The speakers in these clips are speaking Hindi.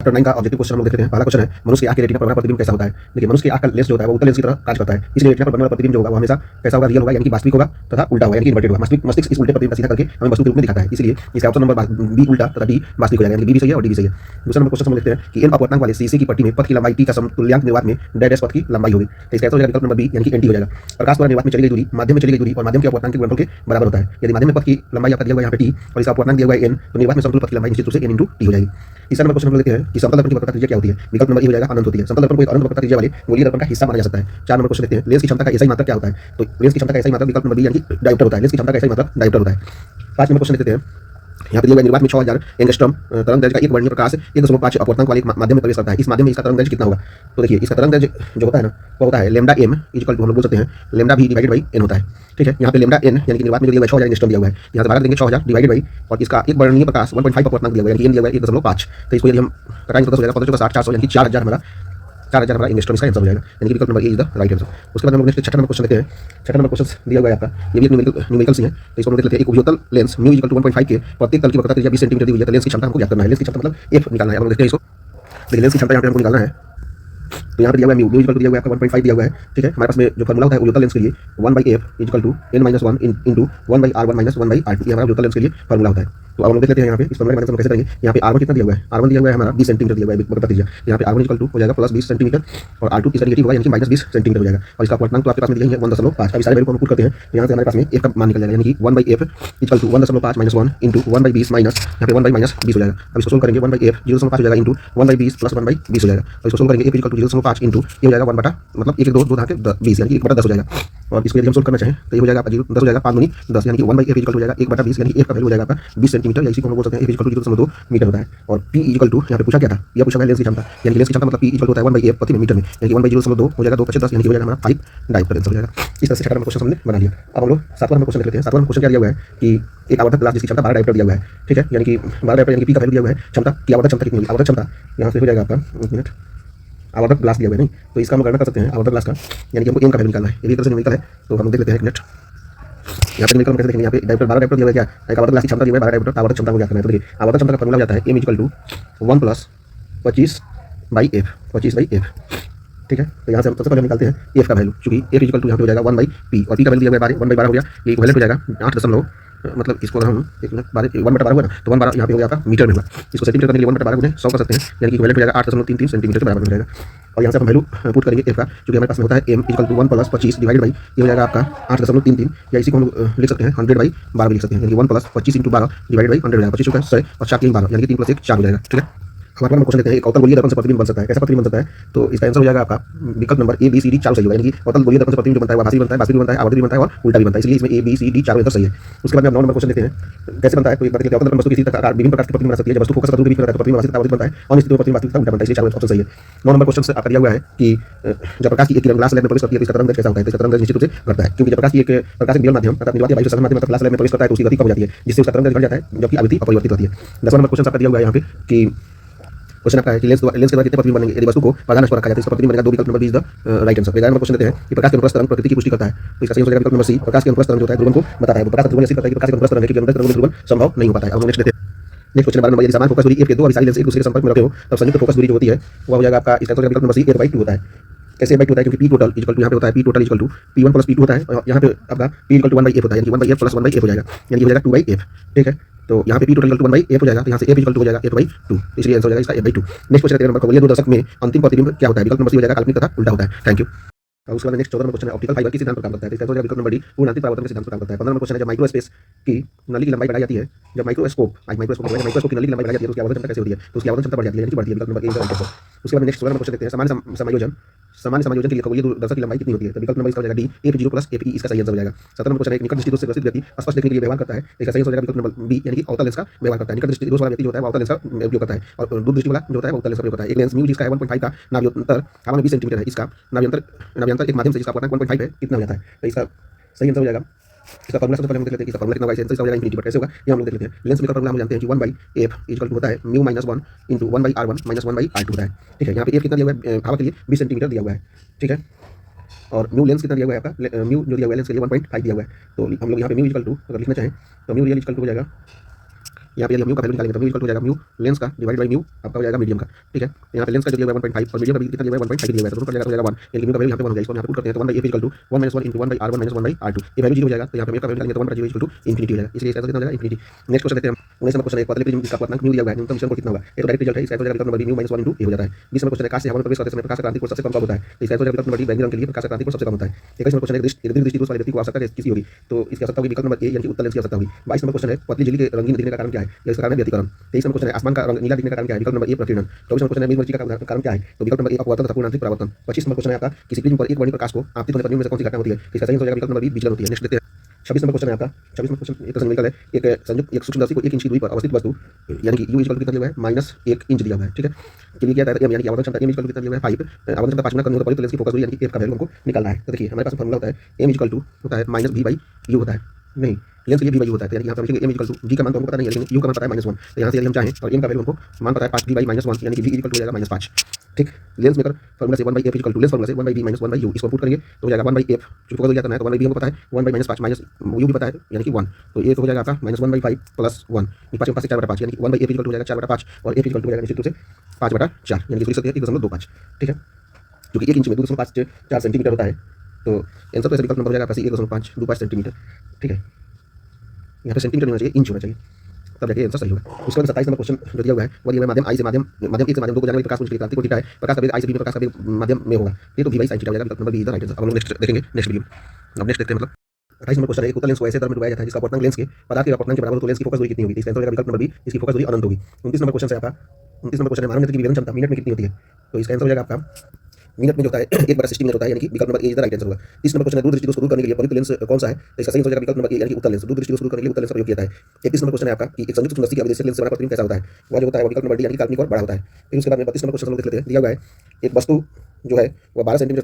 चैप्टर 9 का ऑब्जेक्टिव क्वेश्चन हम लोग देख लेते हैं। पहला क्वेश्चन है, मनुष्य की आंख के रेटिना पर बना प्रतिबिंब कैसा होता है। देखिए, मनुष्य की आंख का लेंस जो होता है वो उत्तल लेंस की तरह कार्य करता है, इसलिए रेटिना पर बनने वाला प्रतिबिंब जो होगा वो हमेशा कैसा होगा, रियल होगा यानी कि वास्तविक होगा, तथा उल्टा होगा यानी कि इन्वर्टेड होगा। मस्तिष्क इस उल्टे प्रतिबिंब का सीधा करके हमें वस्तु के रूप में दिखाता है, इसलिए इसका ऑप्शन नंबर बी उल्टा तथा डी वास्तविक हो जाएगा, यानी बी भी सही है और डी भी सही है। दूसरा नंबर क्वेश्चन हम देखते हैं कि एन अपवर्तनांक वाले शीशे की पट्टी में पथ की लंबाई टी का समतुल्यांक निर्वात में डैश पथ की लंबाई होगी, तो इसका आंसर हो जाएगा विकल्प नंबर बी यानी कि एनटी हो जाएगा। प्रकाश द्वारा निर्वात में चली गई दूरी माध्यम में चली गई दूरी और माध्यम के अपवर्तनांक के गुणनफल के बराबर होता है। यदि माध्यम में पथ की लंबाई आपका दिया हुआ है यहाँ पे टी और इसका अपवर्तनांक दिया हुआ है एन, तो निर्वात में समतुल पथ की लंबाई निश्चित रूप से एन इंटू टी हो जाएगी। तीसरा नंबर क्वेश्चन हम लेते हैं कि समतल दर्पण की वक्रता त्रिज्या क्या होती है। विकल्प नंबर ए हो जाएगा अनंत होती है। समतल दर्पण को एक अनंत वक्रता त्रिज्या वाले गोलीय दर्पण का हिस्सा माना जा सकता है। चार नंबर क्वेश्चन देखते हैं, लेंस की क्षमता का एसआई मात्रक क्या होता है। तो लेंस की क्षमता का एसआई मात्रक विकल्प नंबर बी यानी कि डायोप्टर होता है। लेंस की क्षमता का एसआई मात्रक डायोप्टर होता है। पांच नंबर क्वेश्चन देखते हैं, यहाँ पे दिया हुआ निर्वात में 6000 एंगस्ट्रॉम तरंग दैर्घ्य का एक वर्णीय प्रकाश 1.5 अपवर्तनांक वाले माध्यम में प्रवेश करता है। इस माध्यम में इसका तरंग दैर्घ्य कितना होगा। तो देखिए, इसका तरंग दैर्घ्य जो होता है ना वो होता है लैम्डा एम इक्वल टू हम लोग बोल सकते हैं लैम्डा भी डिवाइडेड बाई एन होता है। ठीक है, यहाँ पे लैम्डा एन यानी कि निर्वात में दिया हुआ 6000 एंगस्ट्रॉम दिया हुआ है, यहाँ से भाग देंगे 6000 डिवाइडेड बाई और इसका एक वर्णीय प्रकाश 1.5 अपवर्तनांक दिया हुआ है यानी कि एन दिया हुआ है 1.5। तो इसको यदि हम कटाएंगे तो हो जाएगा 15 400 यानी कि 4000 हमारा एंगस्ट्रॉम इसका आंसर हो जाएगा, यानी कि विकल्प number A is the right answer. उसके बाद हम लोग नेक्स्ट छठा नंबर क्वेश्चन देखते हैं। छठा नंबर क्वेश्चन दिया हुआ है आपका, ये भी एक न्यूमेरिकल सी है, तो इसको हम देख लेते हैं। एक उपयुक्तल लेंस म्यू इक्वल टू 1.5 के प्रत्येक तल की वक्रता त्रिज्या 20 सेंटीमीटर दी हुई है, तो लेंस की क्षमता हमको ज्ञात करना है। लेंस की क्षमता मतलब एफ निकालना है। अब हम देखते हैं इसको, देखिए लेंस की क्षमता यहाँ पे हमको निकालना है। तो यहाँ पे दिया हुआ है म्यू इक्वल टू दिया हुआ है आपका 1.5 दिया हुआ है। ठीक है, हमारे पास में जो फार्मूला होता है उपयुक्तल लेंस के लिए 1/f equal to n-1 into 1/r1 - 1/r2, ये हमारा उपयुक्तल लेंस के लिए फार्मूला होता है। तो अब हम देख लेते हैं यहाँ पे इस फार्मूला के माध्यम से हम कैसे करेंगे। यहाँ पे r1 कितना दिया हुआ है, r1 दिया हुआ है हमारा 20 सेंटीमीटर दिया हुआ है वक्रता त्रिज्या, यहाँ पे r1 इक्वल टू हो जाएगा प्लस 20 सेंटीमीटर और r2 इसका नेगेटिव होगा यानी कि माइनस 20 सेंटीमीटर हो जाएगा। और इसका अपवर्तनांक तो आपके पास में दिया है 1.5। अभी सारे वैल्यू को हम पुट करते हैं, यहाँ से हमारे पास में f का मान निकल जाएगा, यानी कि 1/f equal to 1.5 - 1 into 1/20 minus यहाँ पे 1/-20 हो जाएगा। अब इसको सोल्व करेंगे 1/f 0.5 हो जाएगा इंटू 1/20 प्लस 1/20 हो जाएगा। और इसको सोल्व करेंगे f इक्वल टू 0.5 इंटू ये हो जाएगा 1 बटा मतलब 1 2 धाके 20 यानी कि 1/10 हो जाएगा। और इसको यदि हम सोल्व करना चाहें तो ये हो जाएगा आपका 10 हो जाएगा 5 दूनी 10 यानी कि 1/f इक्वल टू हो जाएगा 1/20 यानी कि f का वैल्यू हो जाएगा आपका 20 सेंटीमीटर या इसी को हम बोल सकते हैं f इक्वल टू 0.2 मीटर होता है। और p इक्वल टू यहाँ पे पूछा क्या था, यह पूछा गया लेंस की क्षमता, यानी कि लेंस की क्षमता मतलब p इक्वल होता है 1/f प्रति मीटर में, यानी कि 1/0.2 हो जाएगा 2 × 10 यानी कि हो जाएगा हमारा 5 डायोप्टर आंसर हो जाएगा। इस तरह से छठा नंबर क्वेश्चन हमने बना लिया। अब हम लोग सातवां नंबर क्वेश्चन देख लेते हैं। सातवां नंबर क्वेश्चन क्या दिया हुआ है कि एक आवर्धक ग्लास जिसकी क्षमता 12 डायोप्टर दिया हुआ है। ठीक है, यानी कि 12 डायोप्टर यानी कि p का वैल्यू दिया हुआ है, क्षमता की आवर्धक क्षमता कितनी होगी। आवर्धक क्षमता यहाँ से हो जाएगा आपका एक मिनट, आवर्धक ग्लास दिया हुआ है नहीं, तो इसका हम गणना कर सकते हैं आवर्धक ग्लास का, यानी कि हमको m का वैल्यू निकालना है। ये भी तरह से न्यूमेरिकल है, तो हम देख लेते हैं एक मिनट। यहाँ पे न्यूमेरिकल कैसे देखेंगे, यहाँ पे डायोप्टर 12 डायोप्टर दिया हुआ है, क्या एक आवर्धक ग्लास की क्षमता दी हुई है 12 डायोप्टर, आवर्धक क्षमता को ज्ञात करना है। तो देखिए आवर्धक क्षमता का फार्मूला हो जाता है m equal to 1 plus 25/f। ठीक है, तो यहाँ से हम सबसे पहले निकालते हैं f का वैल्यू, क्योंकि f इक्वल टू यहाँ पे हो जाएगा 1/p और p का वैल्यू दिया हुआ है 1/12 हो गया, ये इक्विवेलेंट हो जाएगा 8 दशमलव मतलब इसको अगर हम एक मिनट 1/12 हुआ ना तो 1/12 यहाँ पे हो गया आपका मीटर में हुआ। इसको सेंटीमीटर करने के लिए 1/12 गुणे 100 कर सकते हैं, यानी कि इक्विवेलेंट हो जाएगा 8.33 सेंटीमीटर के बराबर हो जाएगा। और यहाँ से हम वैल्यू पुट करेंगे f का, क्योंकि हमारे पास में होता है m equal to 1 plus 25 divide by ये हो जाएगा आपका 8.33, या इसी को हम लिख सकते हैं 100/12 भी लिख सकते हैं, यानी कि 1 प्लस 25 इंटू 12 डिवाइड बाई 100 हो जाएगा। 25 होगा 100 और 4 3 12 यानी कि 3 + 1 4 हो जाएगा। ठीक है, हमारे क्वेश्चन लेते हैं एक अवतल गोलीय दर्पण से प्रतिबिंब बन सकता है, कैसा प्रतिबिंब बन सकता है। तो इसका आंसर हो जाएगा आपका विकल्प number A B C D चारों सही होगा, यानी कि अवतल गोलीय दर्पण से प्रतिबिंब जो बनता है वो आभासी बनता है, वास्तविक बनता है, आवर्ती बनता है और उल्टा भी बनता है, इसलिए इसमें ए बी सी डी चारों आंसर सही है। उसके बाद में 9 नंबर क्वेश्चन लेते हैं, कैसे बनता है। तो एक बात देखिए, अवतल दर्पण वस्तु किसी आकार विभिन्न प्रकार के प्रतिबिंब बना सकती है, जब वस्तु फोकस बिंदु के बीच में रहता है तो प्रतिबिंब आभासी तथा आवर्ती बनता है, और निश्चित प्रतिबिंब वास्तविक तथा उल्टा बनता है, इसलिए चारों ऑप्शन सही है। 9 नंबर क्वेश्चन से आपका दिया हुआ है कि जब प्रकाश की एक किरण ग्लास स्लैब में प्रवेश करती है तो इसका तरंग दैर्घ्य कैसा होता है। तो इसका तरंग दैर्घ्य निश्चित रूप से घटता है, क्योंकि जब प्रकाश की एक प्रकाश विरल माध्यम अर्थात निर्वात वायु सघन माध्यम ग्लास स्लैब में प्रवेश करता है तो उसकी गति कम हो जाती है, जिससे उसका तरंग दैर्घ्य घट जाता है, जबकि आवृत्ति अपरिवर्तित रहती है। 10वां नंबर क्वेश्चन आपका दिया हुआ है यहाँ पे कि क्वेश्चन आपका है कि लेंस के द्वारा कितने प्रतिबिंब बनेंगे यदि वस्तु को प्रधान अक्ष पर रखा जाए तो इसका प्रतिबिंब बनेगा 2, विकल्प number B is the right answer. 11 number question देते हैं कि प्रकाश के अनुप्रस्थ तरंग प्रकृति की पुष्टि करता है, तो इसका सही हो जाएगा विकल्प नंबर सी, प्रकाश के अनुप्रस्थ तरंग जो होता है ध्रुवण को बताता है, वो प्रकाश ध्रुवण ऐसे करता है कि प्रकाश के अनुप्रस्थ तरंग है, क्योंकि अनुप्रस्थ तरंग में ध्रुवण संभव नहीं हो पाता है। अब हम नेक्स्ट लेते हैं। नेक्स्ट क्वेश्चन 12 नंबर, यदि समान फोकस दूरी f के दो अभिसारी लेंस एक दूसरे के संपर्क में रखे हो तब संयुक्त फोकस दूरी जो होती है वो हो जाएगा आपका, इसका आंसर विकल्प नंबर सी 8/2 होता है। कैसे 8/2 होता है, क्योंकि p टोटल इक्वल टू यहाँ पे होता है p total equal to p1 plus p2 होता है, और यहाँ पे आपका p इक्वल टू 1/f होता है, यानी कि 1/f प्लस 1/f हो जाएगा, यानी कि हो जाएगा 2/f। ठीक है, तो यहाँ पे p total equal to 1/f हो जाएगा, तो यहाँ से f इक्वल टू हो जाएगा 8/2, इसलिए आंसर हो जाएगा इसका 8/2। नेक्स्ट क्वेश्चन 13 नंबर, खगोलीय दूरदर्शक में अंतिम प्रतिबिंब क्या होता है। विकल्प नंबर सी हो जाएगा काल्पनिक तथा उल्टा होता है। Thank you. और उसके बाद नेक्स्ट 14 नंबर क्वेश्चन है, ऑप्टिकल फाइबर किस सिद्धांत पर काम करता है। तो इसका आंसर हो जाएगा विकल्प नंबर डी, पूर्णांतिक परावर्तन के सिद्धांत पर काम करता है। 15 नंबर क्वेश्चन है, जब माइक्रोस्पेस की नली की लंबाई बढ़ाई जाती है, जब माइक्रोस्कोप की नली की लंबाई बढ़ाई जाती है तो उसकी आवर्धन क्षमता कैसे होती है। तो उसकी आवर्धन क्षमता बढ़ जाती है, यानी कि बढ़ती है, विकल्प नंबर ए का आंसर। उसके बाद नेक्स्ट 16 नंबर क्वेश्चन देखते हैं, सामान्य समायोजन के लिए खगोलीय दूरदर्शक की लंबाई कितनी होती है। तो विकल्प नंबर इसका हो जाएगा डी, f0 प्लस fe, इसका सही आंसर हो जाएगा। 17 नंबर क्वेश्चन है, एक निकट दृष्टि दोष से ग्रसित व्यक्ति स्पष्ट देखने के लिए व्यवहार करता है, इसका सही आंसर हो जाएगा विकल्प नंबर बी, यानी कि अवतल लेंस का व्यवहार करता है। निकट दृष्टि दोष वाला व्यक्ति जो होता है वो अवतल लेंस का उपयोग करता है, और दूर दृष्टि वाला जो होता है वो अवतल लेंस का उपयोग करता है। एक लेंस म्यू जिसका 1.5 का नाभ्यंतर हवा में 20 सेंटीमीटर है, इसका नाभ्यंतर एक माध्यम से जिसका अपवर्तनांक 1.5 है कितना हो जाता है। तो इसका सही आंसर हो जाएगा, इसका फार्मूला सबसे पहले हम देख लेते हैं, इसका फार्मूला कितना होगा, इसका हो जाएगा इंफिनिटी, बट कैसे होगा ये हम लोग देख लेते हैं। लेंस का फार्मूला हम जानते हैं कि 1/f इक्वल टू होता है mu minus 1 into 1/r1 minus 1/r2 होता है। ठीक है, यहाँ पे f कितना दिया हुआ है, हवा के लिए 20 सेंटीमीटर दिया हुआ है। ठीक है, और म्यू लेंस कितना दिया हुआ है आपका, म्यू जो दिया हुआ है लेंस के लिए 1.5 दिया हुआ है, तो हम लोग यहाँ पे म्यू इक्वल टू अगर लिखना चाहें तो म्यू रियल इक्वल टू हो जाएगा यहाँ पे यदि हम म्यू का वैल्यू निकालेंगे तो म्यू इक्वल टू हो जाएगा म्यू लेंस का डिवाइड बाई म्यू आपका हो जाएगा मीडियम का, ठीक है। यहाँ पे लेंस का जो दिया हुआ है 1.5 और मीडियम का भी कितना दिया हुआ है 1.5 दिया हुआ है, तो दोनों का जाएगा हो जाएगा 1, यानी कि म्यू का वैल्यू यहाँ पे 1 हो जाएगा। इसको यहाँ पे पुट करते हैं तो 1 by A equal to 1 minus 1 into 1 by R 1 minus 1 by R 2, ये वैल्यू 0 हो जाएगा। तो यहाँ पे म्यू का वैल्यू निकालेंगे तो 1 बाई 0 इक्वल टू इन्फिनिटी हो जाएगा, इसलिए इसका आंसर कितना हो जाएगा इन्फिनिटी। नेक्स्ट क्वेश्चन देखते हैं हम 19 नंबर क्वेश्चन है, पतले प्रिज्म जिसका अपवर्तनांक म्यू दिया हुआ है, न्यूनतम विचलन कोण कितना होगा, ये तो डायरेक्ट रिजल्ट है। इसका आंसर हो जाएगा विकल्प number B mu minus 1 into A हो जाता है। 20 नंबर क्वेश्चन है, काश से हवा में प्रवेश करते समय प्रकाश का क्रांतिक कोण सबसे कम कब होता है, तो इसका आंसर हो जाएगा विकल्प नंबर डी बैंगनी रंग के लिए प्रकाश का क्रांतिक कोण सबसे कम होता है। 21 नंबर क्वेश्चन है, दीर्घ दृष्टि दोष वाले व्यक्ति को आवश्यकता किसकी होगी, तो इसकी आवश्यकता होगी विकल्प नंबर ए यानी कि उत्तल लेंस की आवश्यकता होगी। 22 नंबर क्वेश्चन है, पतली झिल्ली के रंगीन दिखने का कारण क्या है, या इसका कारण है व्यतिकरण। 23 नंबर क्वेश्चन है, आसमान का रंग नीला दिखने का कारण क्या है, विकल्प नंबर ए प्रकीर्णन। 24 नंबर क्वेश्चन है, मिर्ची का कारण क्या है, तो विकल्प नंबर ए अपवर्तन तथा पूर्णांतरिक परावर्तन। 25 नंबर क्वेश्चन है आपका, किसी प्रिज्म पर एक वर्णीय प्रकाश को आपतित होने पर निम्न में से कौन सी घटना होती है, तो इसका सही आंसर हो जाएगा विकल्प नंबर बी विचलन होती है। नेक्स्ट देखते हैं 26 नंबर क्वेश्चन है आपका। 26 नंबर क्वेश्चन एक संयोजक है, एक सूक्ष्मदर्शी को 1 इंच की दूरी पर अवस्थित वस्तु यानी कि u इक्वल टू कितना दिया हुआ है -1 इंच दिया हुआ है, ठीक है। के लिए क्या है, यानी कि आवर्धन क्षमता m इक्वल टू कितना दिया हुआ है 5, आवर्धन क्षमता 5 गुना करने पर परिवर्तित लेंस की फोकस दूरी यानी कि f का वैल्यू हमको निकालना है। तो देखिए हमारे पास फॉर्मूला होता है m इक्वल टू होता है -v/u होता है, नहीं लेंस के लिए v/u होता है, तो यानी यहाँ पे हम लिखेंगे m इक्वल टू v का मान तो हमको पता नहीं है लेकिन u का मान पता है -1, तो यहाँ से यदि हम चाहें और m का वैल्यू हमको मान पता है 5v/-1 यानी कि v इक्वल टू हो जाएगा -5, ठीक। लेंस मेकर फॉर्मूला से 1/f equal to lens formula से 1/v माइनस 1/u, इसको पुट करेंगे तो हो जाएगा 1/f, जो फोकस दूरी जाता है तो 1/v हमको पता है 1/-5 माइनस u भी पता है यानी कि 1, तो ये तो हो जाएगा आपका -1/5 प्लस 1, 5 के पास 4/5 यानी कि 1/f इक्वल टू हो जाएगा 4/5 और f इक्वल टू हो जाएगा निश्चित रूप से 5/4 यानी कि दूरी सत्य है 1.25, ठीक है, जो कि 1 इंच में 2.54 सेंटीमीटर होता है। तो आंसर तो ऐसे विकल्प नंबर हो जाएगा आपका 1.525 सेंटीमीटर, ठीक है। यहाँ पे सेंटीमीटर नहीं होना चाहिए, इंच होना चाहिए, तब जाके आंसर सही होगा। उसके बाद 27 नंबर क्वेश्चन जो दिया हुआ है वो दिया हुआ है माध्यम आई से माध्यम 1 से माध्यम 2 को जाने वाली प्रकाश पुंज की क्रांति को थीटा है, प्रकाश का वेग आई से बी में प्रकाश का वेग माध्यम में होगा, ये तो v/sin थीटा हो जाएगा, विकल्प number B is the right answer. अब हम लोग नेक्स्ट देखेंगे नेक्स्ट वीडियो में। अब नेक्स्ट देखते हैं मतलब 28 नंबर क्वेश्चन है, एक उत्तल लेंस को ऐसे दर में डुबाया जाता है जिसका अपवर्तनांक लेंस के पदार्थ के अपवर्तनांक के बराबर हो तो लेंस की फोकस दूरी कितनी होगी, इसका आंसर हो जाएगा विकल्प नंबर बी, इसकी फोकस दूरी अनंत होगी। 29 नंबर क्वेश्चन है आपका, 29 नंबर क्वेश्चन है मानव नेत्र की विवरण क्षमता मिनट में कितनी होती है, तो इसका आंसर हो जाएगा आपका मिनट में जो होता है 1/60 मिनट होता है, यानी कि विकल्प number A is the right answer होगा। 30 नंबर क्वेश्चन है, दूर दृष्टि दोष को दूर करने के लिए प्रयुक्त लेंस कौन सा है, तो इसका सही हो जाएगा विकल्प नंबर ए यानी कि उत्तल लेंस। दूर दृष्टि दोष को दूर करने के लिए उत्तल लेंस का प्रयोग किया जाता है। 31 नंबर क्वेश्चन है आपका कि एक संयुक्त सूक्ष्मदर्शी की अभिदेशक लेंस से बना प्रतिबिंब कैसा होता है, वह जो होता है वो विकल्प नंबर डी यानी कि काल्पनिक और बड़ा होता है। फिर उसके बाद में 32 नंबर क्वेश्चन हम लोग देख लेते हैं, दिया हुआ है एक वस्तु जो है वह 12 सेंटीमीटर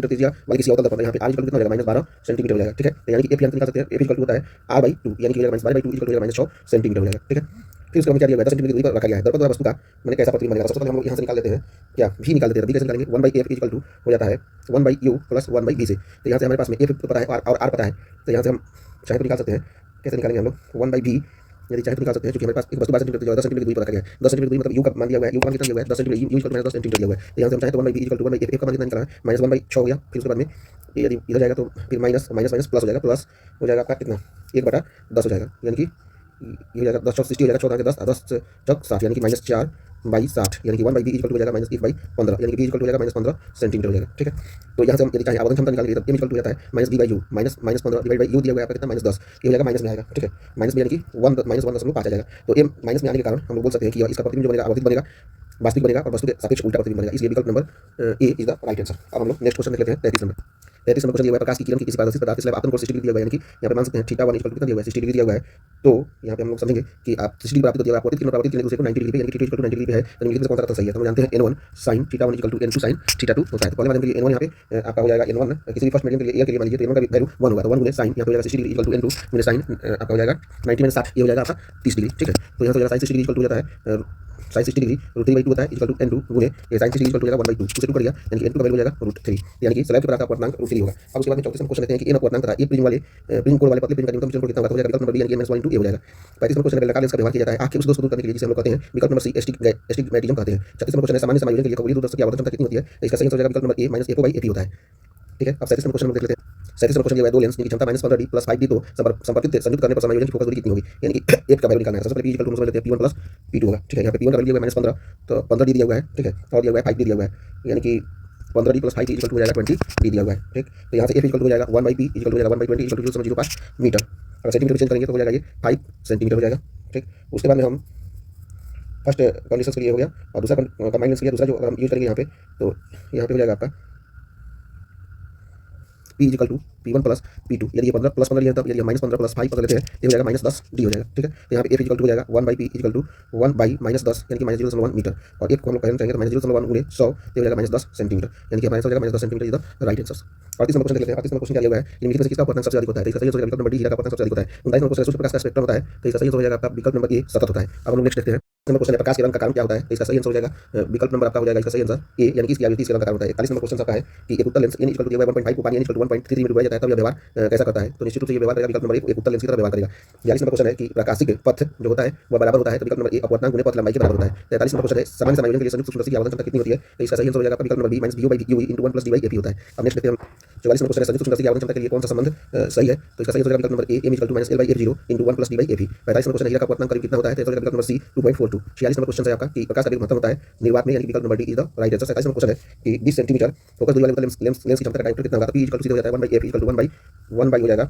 त्रिज्या वाले किसी अवतल तल पर, यहाँ पे r इक्वल कितना हो जाएगा -12 सेंटीमीटर हो जाएगा, ठीक है। तो यानी कि f निकाल सकते हैं, f इक्वल होता है r/2 यानी कि -12/2 इक्वल हो जाएगा -6 सेंटीमीटर हो जाएगा, ठीक है। फिर उसके बाद क्या दिया हुआ है 10 सेंटीमीटर दूरी पर रखा गया है दर्पण द्वारा वस्तु का मैंने कैसा प्रतिबिंब बनेगा। सबसे पहले हम लोग यहाँ से निकाल लेते हैं क्या v निकाल देते हैं, कैसे निकालेंगे 1/f इक्वल टू हो जाता है 1/u प्लस 1/v से, तो यहाँ से हमारे पास में f पता है और r पता है, तो यहाँ से हम चाहे तो निकाल सकते हैं। कैसे निकालेंगे हम लोग 1/v यदि चाहे तो निकाल सकते हैं, क्योंकि हमारे पास एक वस्तु 12 सेंटीमीटर 10 सेंटीमीटर दूरी पर रखा गया है। 10 सेंटीमीटर दूरी मतलब u का मान दिया हुआ है, u का मान कितना दिया हुआ है 10 centimetre, u equal to -10 centimetre दिया हुआ है, तो यहाँ से हम चाहे तो 1/v इक्वल टू 1/f का मान कितना निकाला है -1/6 हो गया। फिर उसके बाद में यदि इधर जाएगा तो फिर माइनस प्लस हो जाएगा, प्लस हो जाएगा आपका कितना 1/10 हो जाएगा, यानी कि ये हो जाएगा 10 चौक 60 हो जाएगा, 14 के 10 10 चौक 60 यानी कि -4/60 यानी कि 1/v इक्वल टू हो जाएगा -1/15 यानी कि v इक्वल टू हो जाएगा -15 सेंटीमीटर हो जाएगा, ठीक है। तो यहाँ से हम यदि चाहे आवर्धन क्षमता निकालेंगे तो m इक्वल टू हो जाता है -v/u -15 डिवाइड बाई u दिया हुआ है आपका कितना -10, ये हो जाएगा माइनस में आएगा, ठीक है। माइनस में यानी कि 1.5 आ जाएगा, तो m माइनस में आने के कारण हम लोग बोल सकते हैं कि इसका प्रतिबिंब जो बनेगा आवर्धित बनेगा, वास्तविक बनेगा और वस्तु के सापेक्ष उल्टा प्रतिबिंब बनेगा, इसलिए विकल्प number A is the right answer. अब हम लोग नेक्स्ट क्वेश्चन देख लेते हैं 33 नंबर क्वेश्चन दिया हुआ है प्रकाश की किरण की किसी पारदर्शी पदार्थ से आपतन कोण 60 डिग्री दिया हुआ है, यानी कि यहाँ पे मान सकते हैं थीटा 1 इक्वल टू कितना दिया हुआ है 60 डिग्री दिया हुआ है, तो यहाँ पे हम लोग समझेंगे कि आप 60 डिग्री प्राप्त होती है, आपको किरण प्राप्त किरण दूसरे को 90 डिग्री पे यानी कि थीटा इक्वल टू 90 डिग्री पे है, तो निम्नलिखित में कौन सा तथ्य सही है, तो हम जानते हैं n1 sin theta 1 equal to n2 sin theta 2 होता है। तो पहले माध्यम के लिए n1 यहाँ पे आपका हो जाएगा n1 किसी भी फर्स्ट मीडियम के लिए एयर के लिए मान लीजिए तो n1 का वैल्यू 1 होगा, तो 1 गुने sin यहाँ पे हो जाएगा 60 डिग्री इक्वल टू n2 गुने sin आपका हो जाएगा 90 - 60 ये हो जाएगा आपका 30 डिग्री, ठीक है। तो यहाँ से हो जाएगा sin 60 डिग्री इक्वल टू हो जाता है sin 60 डिग्री √3/2 होता है इक्वल टू n2 गुने ये sin 60 डिग्री इक्वल टू हो जाएगा 1/2 उसे 2 कर दिया यानी कि n2 का वैल्यू हो जाएगा √3 यानी कि स्लैब के पदार्थ का अपवर्तनांक √3 होगा। अब उसके बाद में 34 नंबर क्वेश्चन लेते हैं कि n अपवर्तनांक तथा ए प्रिज्म कोण वाले पतले प्रिज्म का न्यूनतम विचलन कोण कितना होगा, तो हो जाएगा विकल्प नंबर बी यानी कि -1 * a हो जाएगा। 35 नंबर क्वेश्चन बेलनाकार लेंस का व्यवहार किया जाता है आँख के उस दोष को दूर करने के लिए, जिसे हम लोग कहते हैं विकल्प नंबर सी एस्टिग्मैटिज्म कहते हैं। 36 नंबर क्वेश्चन है सामान्य समायोजन के लिए खगोलीय दूरदर्शन की आवर्धन क्षमता कितनी होती है, तो इसका सही आंसर हो जाएगा विकल्प नंबर ए -fo/ap होता है, ठीक है। अब 37 नंबर क्वेश्चन हम देख लेते हैं। 37 नंबर क्वेश्चन दिया हुआ है दो लेंस जिनकी क्षमता -15d + 5d तो संपर्कित संयुक्त करने पर समायोजन की फोकस दूरी कितनी होगी, यानी कि f का वैल्यू निकालना है। सबसे पहले p इक्वल टू समझ लेते हैं p1 + p2 होगा, ठीक है। यहाँ पे p1 का वैल्यू दिया हुआ है -15 तो 15d दिया हुआ है, ठीक है, और दिया हुआ है 5d दिया हुआ है, यानी कि 15d + 5d इक्वल टू हो जाएगा 20d दिया हुआ है, ठीक। तो यहाँ से f इक्वल टू हो जाएगा 1/p इक्वल टू हो जाएगा 1/20 इक्वल टू 0.05 मीटर, अगर सेंटीमीटर में चेंज करेंगे तो हो जाएगा ये 5 सेंटीमीटर हो जाएगा, ठीक। उसके बाद में हम फर्स्ट कंडीशन के लिए हो गया और दूसरा कंबाइंड लेंस के लिए दूसरा जो अगर हम यूज करेंगे यहाँ पे तो यहाँ पे हो जाएगा आपका p equal to p1 + p2 यदि ये 15 + 15 लिया तब यदि हम -15 + 5 पकड़ लेते हैं ये हो जाएगा -10d हो जाएगा, ठीक है। तो यहाँ पे f इक्वल टू हो जाएगा 1/p इक्वल टू 1/-10 यानी कि -0.1 मीटर और f को हम लोग कहना चाहेंगे तो -0.1 गुणे 100 ये हो जाएगा -10 सेंटीमीटर, यानी कि हमारा आंसर हो जाएगा -10 centimetre is the right answer. 38 number question लेते हैं। 38 नंबर क्वेश्चन क्या दिया हुआ है निम्नलिखित में से किसका अपवर्तनांक सबसे अधिक होता है, तो इसका सही आंसर विकल्प नंबर डी हीरा का अपवर्तनांक सबसे अधिक होता है। 39 नंबर क्वेश्चन सूर्य प्रकाश का स्पेक्ट्रम होता है, तो इसका सही आंसर हो जाएगा आपका विकल्प नंबर ए सतत होता है। अब हम लोग नेक्स्ट देखते हैं। नंबर क्वेश्चन है प्रकाश के रंग का कारण क्या होता है, तो इसका सही आंसर हो जाएगा विकल्प नंबर आपका हो जाएगा इसका सही आंसर ए, यानी कि इसकी आवृत्ति इसके रंग का कारण होता है। 41 नंबर क्वेश्चन आपका है कि एक उत्तल लेंस n इक्वल टू दिया हुआ है 1.5 को पानी n इक्वल टू 1.33 में डुबाया जाता है तब यह व्यवहार कैसा करता है, तो निश्चित रूप से ये व्यवहार करेगा विकल्प नंबर एक उत्तल लेंस की तरह व्यवहार करेगा। 42 नंबर क्वेश्चन है कि प्रकाशिक पथ जो होता है वह बराबर होता है, तो विकल्प नंबर ए अपवर्तनांक गुणे पथ लंबाई के बराबर होता है। 43 नंबर क्वेश्चन है सामान्य समायोजन के लिए संयुक्त सूक्ष्मदर्शी की आवर्धन क्षमता कितनी होती है, तो इसका सही आंसर हो जाएगा विकल्प number B minus vu by u into 1 plus d by ap होता है। अब नेक्स्ट देखते हैं हम 44 नंबर क्वेश्चन है संयुक्त सूक्ष्मदर्शी की आवर्धन क्षमता के लिए कौन सा संबंध सही है, तो इसका सही आंसर हो जाएगा विकल्प number A m equal to minus l by f0 into 1 plus d by ap। 45 number question है हीरा का अपवर्तनांक करीब कितना होता है, तो विकल्प नंबर सी 2.42। 46 नंबर क्वेश्चन है आपका कि प्रकाश का वेग महत्तम होता है निर्वात में, यानी कि विकल्प number D is the right answer. 27 number question है कि 20 सेंटीमीटर फोकस दूरी वाले उत्तल लेंस की क्षमता का डायरेक्टर कितना होगा, तो p इक्वल टू सीधे हो जाता है 1 by f equal to 1 by हो जाएगा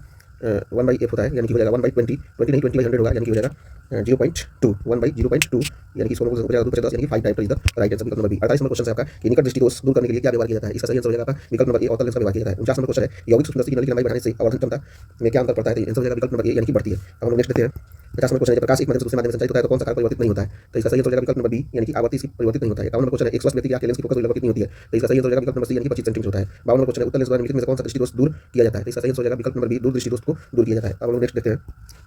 1 by f होता है, यानी कि हो जाएगा 1 by 20 नहीं 20 by 100 होगा, यानी कि हो जाएगा 0.2 1 by 0.2, यानी कि इसको हो जाएगा 2 यानी कि 5 director is the right answer विकल्प नंबर बी। 48 नंबर क्वेश्चन है आपका कि निकट दृष्टि दोष दूर करने के लिए क्या व्यवहार किया जाता है, इसका सही आंसर हो जाएगा आपका विकल्प नंबर ए अवतल लेंस का व्यवहार किया जाता है। 49 नंबर क्वेश्चन है यौगिक सूक्ष्मदर्शी की नली की लंबाई बढ़ाने से आवर्धन क्षमता में क्या अंतर पड़ता है, तो आंसर हो जाएगा विकल्प नंबर ए यानी कि बढ़ती है। अब हम नेक्स्ट देखते हैं 50 नंबर क्वेश्चन है प्रकाश एक माध्यम से दूसरे माध्यम में संचारित होता है तो कौन सा कारक परिवर्तित नहीं होता है, तो इसका सही आंसर हो जाएगा विकल्प नंबर बी यानी कि आवर्ती इसकी परिवर्तित नहीं होता है। 51 नंबर क्वेश्चन है एक स्वस्थ व्यक्ति की आंख लेंस की फोकस दूरी लगभग कितनी होती है, तो इसका सही आंसर हो जाएगा विकल्प नंबर सी यानी कि 25 सेंटीमीटर होता है। 52 नंबर क्वेश्चन है उत्तल लेंस द्वारा निम्नलिखित में से कौन सा दृष्टि दोष दूर किया जाता है, तो इसका सही आंसर हो जाएगा विकल्प नंबर बी दूर दृष्टि दोष को दूर किया जाता है। अब हम नेक्स्ट देखते हैं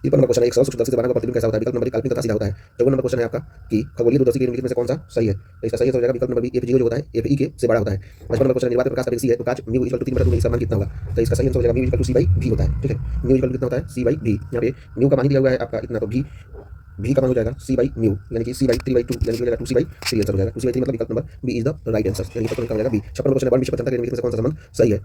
53 नंबर क्वेश्चन है एक सरल सूक्ष्मदर्शी से बना हुआ प्रतिबिंब कैसा होता है, विकल्प नंबर काल्पनिक तथा सीधा होता है। 54 नंबर क्वेश्चन है आपका कि खगोलीय दूरदर्शी के निम्नलिखित में से कौन सा सही है, तो इसका सही आंसर हो जाएगा विकल्प नंबर बी f0 जो होता है fe के से बड़ा होता है। 55 नंबर क्वेश्चन निर्वात में प्रकाश का वेग c है तो कांच म्यू इक्वल टू 3/2 में इसका मान कितना होगा, तो इसका सही आंसर हो जाएगा mu equal to c by v होता है। ठीक है, म्यू इक्वल टू कितना होता है c by v, यहाँ पे म्यू का मान दिया हुआ है आपका इतना, तो v का मान हो जाएगा c by म्यू यानी कि c by 3/2 यानी कि हो जाएगा 2c by 3 आंसर हो जाएगा। 2c by 3 मतलब विकल्प number B is the right answer, यानी कि हो जाएगा बी। 56 नंबर क्वेश्चन है बल विषय पर क्षमता के निम्नलिखित में से कौन सा संबंध सही है,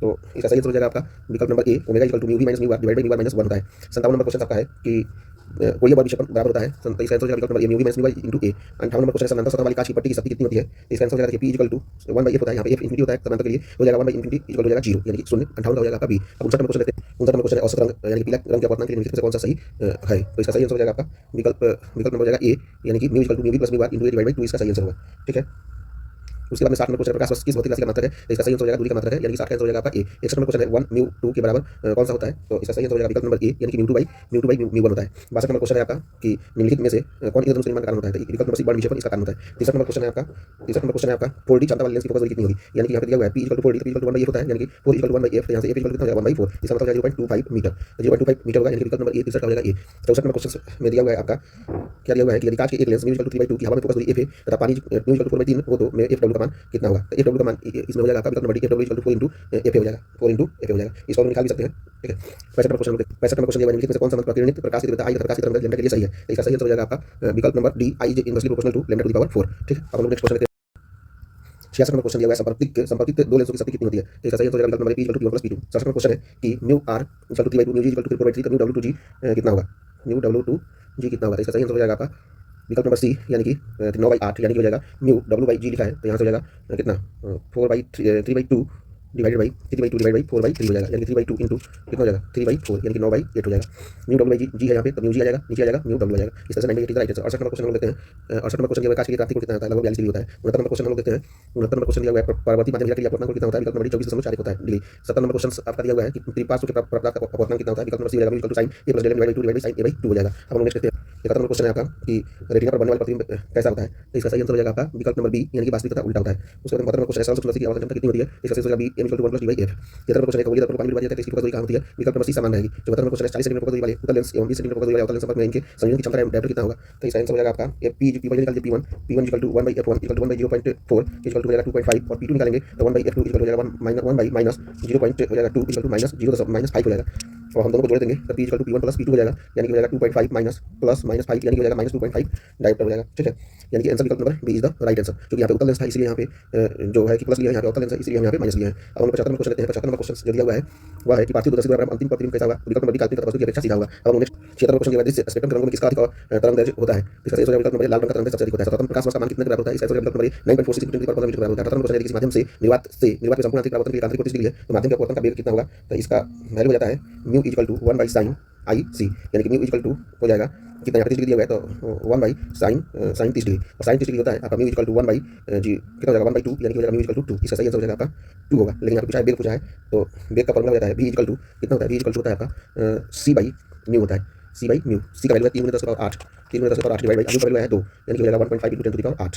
तो इसका सही आंसर हो जाएगा आपका विकल्प number A omega equal to mu v minus mu R divided by mu R minus 1 होता है। 57 नंबर क्वेश्चन आपका है कि कोई बल विक्षेपण बराबर होता है, तो इसका आंसर हो जाएगा विकल्प नंबर ए म्यू v माइनस म्यू आई इंटू ए। 58 नंबर क्वेश्चन है समानांतर सतह वाली कांच की पट्टी की शक्ति कितनी होती है, इसका आंसर हो जाएगा p equal to 1 by f होता है, यहाँ पे f इंफिनिटी होता है समानांतर के लिए हो जाएगा 1 by इंफिनिटी इक्वल हो जाएगा 0 यानी कि 0। 58 का हो जाएगा आपका बी। अब 59 नंबर क्वेश्चन देखते हैं 59 नंबर क्वेश्चन है औसत रंग यानी कि पीला रंग के अपवर्तनांक के निम्नलिखित में से कौन सा सही है, तो इसका सही आंसर हो जाएगा आपका विकल्प नंबर हो जाएगा ए यानी कि mu equal to mu v plus mu R into A divided by 2 इसका सही आंसर होगा। ठीक है, उसके बाद में 60 नंबर क्वेश्चन प्रकाश वर्ष किस भौतिक राशि का मात्रक है, तो इसका सही आंसर हो जाएगा दूरी का मात्रक है, यानी कि 60 का आंसर हो जाएगा आपका ए। 61 नंबर क्वेश्चन है 1 म्यू 2 के बराबर कौन सा होता है, तो इसका सही आंसर हो जाएगा विकल्प नंबर ए यानी कि म्यू 2 by म्यू 1 होता है। 62 नंबर क्वेश्चन है आपका कि निम्नलिखित में से कौन इंद्रधनुष निर्माण का कारण होता है, तो विकल्प नंबर सी बड़ विक्षेपण इसका कारण होता है। 63 नंबर क्वेश्चन है आपका 4D क्षमता वाले लेंस की फोकस दूरी कितनी होगी, यानी कि यहाँ पे दिया हुआ है p equal to 4D, p equal to 1 by f होता है, यानी कि 4 इक्वल टू 1 by f, तो यहाँ से f इक्वल टू कितना हो जाएगा 1 by 4, इसका मतलब 0.25 मीटर, 0.25 मीटर होगा, यानी कि विकल्प नंबर ए 63 का हो जाएगा ए। 64 नंबर क्वेश्चन में दिया हुआ है आपका क्या दिया हुआ है कि यदि कांच के एक लेंस म्यू इक्वल टू 3/2 की हवा में फोकस दूरी f है तथा पानी म्यू इक्वल टू 4/3 हो तो fw का मान कितना होगा, तो fw का मान इसमें हो जाएगा आपका number f w equal to 4 into F हो जाएगा 4 इंटू एफ हो जाएगा, इस फॉर्मूला निकाल भी सकते हैं। ठीक है, 65 नंबर क्वेश्चन निम्नलिखित में से कौन सा मंत्र प्रकीर्णित प्रकाश की तीव्रता आई तथा प्रकाश की तरंग लैम्डा के लिए सही है, तो इसका सही आंसर हो जाएगा आपका विकल्प number D I is inversely proportional to lambda to the power 4। ठीक है, अब हम लोग नेक्स्ट क्वेश्चन देखते हैं 66 नंबर क्वेश्चन दिया हुआ है संपर्कित दो लेंसों की शक्ति कितनी होती है, तो इसका सही आंसर हो जाएगा विकल्प number p equal to p1 plus p2। 67 number question है कि mu r equal to 3/2 mu g equal to 4/3 तो म्यू w2g कितना होगा, म्यू w2g कितना होगा, तो इसका सही आंसर हो जाएगा आपका विकल्प नंबर सी यानी कि 9/8 यानी कि हो जाएगा म्यू w/g लिखा है, तो यहाँ से हो जाएगा कितना 3/2 डिवाइडेड बाई 3/2 डिवाइड बाई 4/3 हो जाएगा, यानी कि 3/2 इंटू कितना हो जाएगा 3/4 यानी कि 9/8 हो जाएगा। म्यू w/g है यहाँ पे, तो म्यू g आ जाएगा, नीचे आ जाएगा म्यू w आ जाएगा, इस तरह से 9/8 राइट आंसर। 68 नंबर क्वेश्चन हम लोग देखते हैं 68 नंबर क्वेश्चन दिया हुआ है कांच की क्रांति कोण कितना होता है, लगभग 42 डिग्री होता है। 69 नंबर क्वेश्चन हम लोग देखते हैं 69 नंबर क्वेश्चन दिया हुआ है पार्वती माध्यम के लिए अपवर्तनांक कोण कितना होता है, विकल्प नंबर 24.4 होता है डिग्री। 70 नंबर क्वेश्चन आपका दिया हुआ है कि त्रिपार्श्व के अपवर्तनांक का अपवर्तनांक कितना होता है, विकल्प नंबर सी हो जाएगा equal to sin a plus delta divided by 2 divided by sin a/2 हो जाएगा। अब हम नेक्स्ट देखते हैं 71 नंबर क्वेश्चन है आपका कि रेटिना पर बनने वाला प्रतिबिंब कैसा होता है, तो इसका सही आंसर हो जाएगा आपका विकल्प नंबर बी यानी कि वास्तविक तथा उल्टा होता है। उसके बाद 72 नंबर क्वेश्चन है सरल सूक्ष्मदर्शी की आवर्धन क्षमता कितनी होती है, इसका सही आंसर हो जाएगा b m equal to 1 plus d by f। 73 number question है खगोलीय दर्पण को पानी में डुबा दिया जाता है, इसकी फोकस दूरी कहाँ होती है, विकल्प नंबर सी समान रहेगी। 74 नंबर क्वेश्चन है 40 सेंटीमीटर फोकस दूरी वाले उत्तल लेंस एवं 20 सेंटीमीटर फोकस दूरी वाले अवतल लेंस संपर्क में इनके संयोजन की क्षमता डायरेक्टर कितना होगा, तो इसका आंसर हो जाएगा आपका p निकाल p1 equal to 1 by f1 equal to 1 by 0.4 equal to हो जाएगा 2.5 और p2 निकालेंगे तो 1 by f2 इक्वल हो जाएगा 1 by माइनस 0. हो जाएगा 2 इक्वल टू -0.5 हो जाएगा, और हम दोनों को जोड़ देंगे तो p equal to p1 plus p2 हो जाएगा, यानी कि हो जाएगा 2.5 माइनस प्लस -5 यानी कि हो जाएगा -2.5 डायरेक्टर हो जाएगा। ठीक है, यानी कि आंसर विकल्प number B is the right answer, क्योंकि यहाँ पे उत्तल लेंस था इसलिए यहाँ पे जो है कि प्लस लिया है, यहाँ पे अवतल लेंस है इसलिए हम यहाँ पे माइनस लिया है। अब हम 75 नंबर क्वेश्चन लेते हैं। 75 नंबर क्वेश्चन जो दिया हुआ है वह है कि पार्थिव दूरदर्शी द्वारा अंतिम प्रतिबिंब कैसा होगा, विकल्प नंबर डी काल्पनिक तथा वस्तु की अपेक्षा सीधा होगा। अब हम नेक्स्ट 76 नंबर क्वेश्चन दिया हुआ है जिस स्पेक्ट्रम के रंगों में किसका अधिक तरंग दैर्ध्य होता है, इसका सही विकल्प नंबर लाल रंग का तरंग दैर्ध्य सबसे अधिक होता है। सतत प्रकाश वर्ष का मान कितने के बराबर होता है, इसका विकल्प नंबर 9.46 × 10 मीटर के बराबर होता है। 78 नंबर क्वेश्चन है किसी माध्यम से निर्वात के संपूर्ण आंतरिक परावर्तन के लिए आंतरिक कोटि डिग्री है तो माध्यम के अपवर्तन का वेग कितना होगा, तो इसका वैल्यू हो जाता है mu equal to 1 by sin I C, यानी कि म्यू इक्वल टू हो जाएगा कितना यहाँ पे 30 डिग्री दिया हुआ है तो 1 by sin 30 डिग्री, और sin 30 डिग्री होता है आपका म्यू इक्वल टू 1 by जी कितना हो जाएगा 1/2 यानी कि हो जाएगा म्यू इक्वल टू 2, इसका सही आंसर हो जाएगा आपका 2 होगा। लेकिन यहाँ पे पूछा है बेग पूछा है, तो बेग का फॉर्मूला हो जाता है v इक्वल टू कितना होता है, v इक्वल टू होता है आपका c by म्यू होता है, c by म्यू, c का वैल्यू है 3 × 10⁸ 3 × 10⁸ डिवाइड बाई म्यू का वैल्यू है 2 यानी कि हो जाएगा 1.5 × 10⁸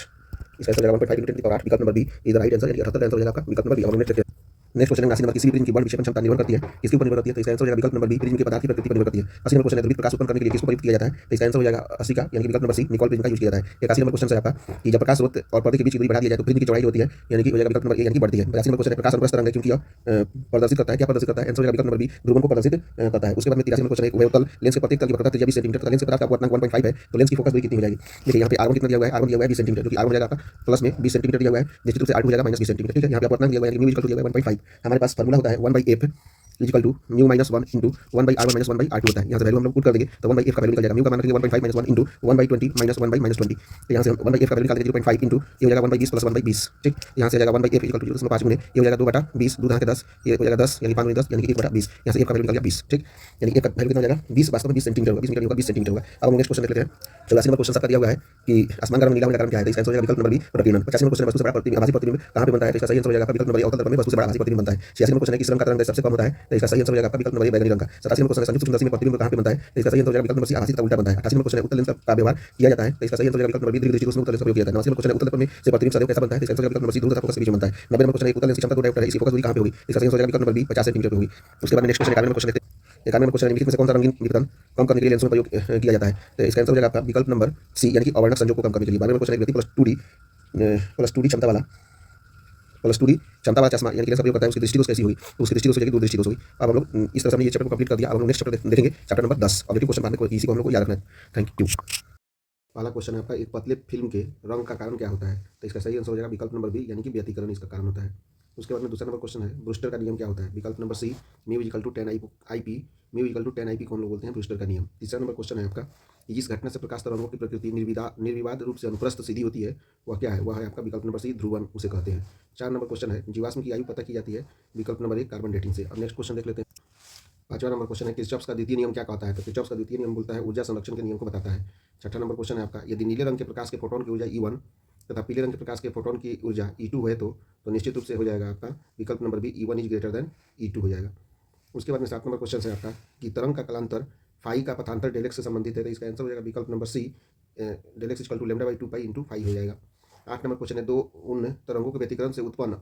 इसका आंसर हो जाएगा 1.5 × 10⁸ विकल्प number B is the right answer, यानी कि 78 आंसर हो जाएगा आपका विकल्प नंबर बी। हम नेक्स्ट देखते हैं नेक्स्ट क्वेश्चन है 79 नंबर, किसी भी प्रिज्म की बल विक्षेपण क्षमता निर्भर करती है किसके ऊपर निर्भर करती है? तो इसका आंसर हो जाएगा विकल्प नंबर बी, प्रिज्म के पदार्थ की प्रकृति पर निर्भर करती है। 80 नंबर क्वेश्चन है, द्रवित प्रकाश उत्पन्न करने के लिए किसको प्रयुक्त किया जाता है? तो इसका आंसर हो जाएगा 80 का, यानी कि विकल्प नंबर सी, निकोल प्रिज्म का यूज किया जाता है। 81 नंबर क्वेश्चन है आपका कि जब प्रकाश स्रोत और पर्दे के बीच की दूरी बढ़ा दी जाए तो प्रिज्म की चौड़ाई जो होती है यानी कि हो जाएगा विकल्प नंबर ए, यानी कि बढ़ती है। 82 नंबर क्वेश्चन है, प्रकाश अनुप्रस्थ तरंग है क्योंकि यह प्रदर्शित करता है, क्या प्रदर्शित करता है? आंसर हो जाएगा विकल्प नंबर बी, ध्रुवों को प्रदर्शित करता है। उसके बाद में 83 नंबर क्वेश्चन है, एक अवतल लेंस के प्रत्येक तल की वक्रता त्रिज्या 20 सेंटीमीटर तथा लेंस के पदार्थ का अपवर्तनांक 1.5 है, तो लेंस की फोकस दूरी कितनी हो जाएगी? देखिए यहाँ पे R1 कितना दिया हुआ है? R1 दिया हुआ है 20 सेंटीमीटर, जो कि R1 हो जाएगा आपका प्लस में 20 सेंटीमीटर दिया हुआ है, निश्चित रूप से R2 हो जाएगा -20 सेंटीमीटर। ठीक है, यहाँ पे अपवर्तनांक दिया हुआ है म्यू इक्वल टू दिया हुआ है 1.5। हमारे पास फॉर्मूला होता है 1/f equal to mu -1 into 1/r1 - 1/r2 होता है। यहाँ से वैल्यू हम लोग पुट कर देंगे तो 1/f का वैल्यू निकल जाएगा, म्यू का मान रखेंगे 1.5 - 1 इंटू 1/20 - 1/20। तो यहाँ से हम 1/f का वैल्यू निकाल देंगे 0.5 इंटू ये हो जाएगा 1/20 प्लस 1/20। ठीक, यहाँ से आ जाएगा 1/f इक्वल टू 0.5 गुने ये हो जाएगा 2/20, 2 के 10, ये हो जाएगा 10 यानी 5 × 10 यानी कि 1/20। यहाँ से f का वैल्यू निकल गया 20। ठीक, यानी कि f का वैल्यू कितना हो जाएगा 20, वास्तव में 20 सेंटीमीटर होगा, 20 मीटर होगा, 20 सेंटीमीटर होगा। अब हम नेक्स्ट क्वेश्चन देख लेते हैं। 84 नंबर क्वेश्चन आपका दिया हुआ है कि आसमान का रंग नीला होने का कारण क्या है? तो इसका आंसर हो जाएगा विकल्प नंबर बी, प्रकीर्णन। 85 नंबर क्वेश्चन है, वस्तु से बड़ा आभासी प्रतिबिंब कहाँ पे बनता है? तो इसका सही आंसर हो जाएगा विकल्प नंबर ए, अवतल दर्पण में वस्तु से बड़ा आभासी प्रतिबिंब बनता है। 86 नंबर क्वेश्चन है, किस रंग का तरंग सबसे कम होता है? तो इसका सही आंसर हो जाएगा विकल्प नंबर ए, बैंगनी रंग का। 87 नंबर क्वेश्चन है, संयुक्त सुंदरसी में प्रतिबिंब कहाँ पे बनता है? तो इसका सही आंसर हो जाएगा विकल्प नंबर सी, आभासी तथा उल्टा बनता है। 88 नंबर क्वेश्चन है, उत्तल लेंस का व्यवहार किया जाता है, तो इसका सही आंसर हो जाएगा विकल्प नंबर बी, दीर्घ दृष्टिकोण से उत्तल लेंस का प्रयोग किया जाता है। 89 नंबर क्वेश्चन है, उत्तल दर्पण में से प्रतिबिंब सदैव कैसा बनता है? तो इसका आंसर हो जाएगा विकल्प नंबर सी, ध्रुव तथा फोकस के बीच में बनता है। 90 नंबर क्वेश्चन है, उत्तल लेंस की क्षमता 2 डायोप्टर है, इसकी फोकस दूरी कहाँ पे होगी? इसका सही आंसर हो जाएगा विकल्प नंबर बी, 50 सेंटीमीटर पे होगी। उसके बाद में नेक्स्ट क्वेश्चन 91 नंबर क्वेश्चन देखते हैं। 91 नंबर क्वेश्चन है, निम्नलिखित में से कौन सा रंगीन विकिरण कम करने के लिए लेंसों में प्रयोग किया जाता है? तो इसका आंसर हो जाएगा आपका विकल्प नंबर सी, यानी कि अवर्णक संयोग को कम करने के लिए। 92 नंबर क्वेश्चन है, व्यक्ति प्लस 2D क्षमता वाला चश्मा यानी कि लेंस का प्रयोग करता है, उसकी दृष्टि दोष कैसी होगी? तो उसकी दृष्टि दोष हो जाएगी दूरदृष्टि दोष होगी। अब हम लोग इस तरह से हमने ये चैप्टर को कंप्लीट कर दिया। अब हम लोग नेक्स्ट चैप्टर देखेंगे, चैप्टर नंबर 10, ऑब्जेक्टिव क्वेश्चन बाद में इसी को हम लोग को याद रखना है। Thank you. पहला क्वेश्चन है आपका, एक पतले फिल्म के रंग का कारण क्या होता है? तो इसका सही आंसर हो जाएगा विकल्प नंबर बी, यानी कि व्यतिकरण इसका कारण होता है। उसके बाद में दूसरा नंबर क्वेश्चन है, ब्रूस्टर का नियम क्या होता है? विकल्प number C, mu equal to 10 mu equal to 10 को हम लोग बोलते हैं ब्रूस्टर का नियम। तीसरा नंबर क्वेश्चन है आपका, जिस घटना से प्रकाश तरंगों की प्रकृति निर्विवाद रूप से अनुप्रस्थ सीधी होती है वह क्या है? वह है आपका विकल्प नंबर सी, ध्रुवन उसे कहते हैं। 4 नंबर क्वेश्चन है, जीवाश्म की आयु पता की जाती है? विकल्प नंबर ए, कार्बन डेटिंग से। अब नेक्स्ट क्वेश्चन देख लेते हैं। 5वां नंबर क्वेश्चन है, किरचॉफ का द्वितीय नियम क्या कहता है? तो किरचॉफ का द्वितीय नियम बोलता है ऊर्जा संरक्षण के नियम को बताता है। 6वां नंबर क्वेश्चन है आपका, यदि नीले रंग के प्रकाश के फोटोन की ऊर्जा E1 तथा पीले रंग के प्रकाश के फोटोन की ऊर्जा E2 है तो निश्चित रूप से हो जाएगा आपका विकल्प number B, E1 is greater than E2 हो जाएगा। उसके बाद में 7 नंबर क्वेश्चन है आपका कि तरंग का कालांतर फाई का पथांतर डेलेक्स से संबंधित है, तो इसका आंसर हो जाएगा विकल्प number C, del x equal to λ/2π into phi हो जाएगा। 8 नंबर क्वेश्चन है, दो उन तरंगों के व्यतिकरण से उत्पन्न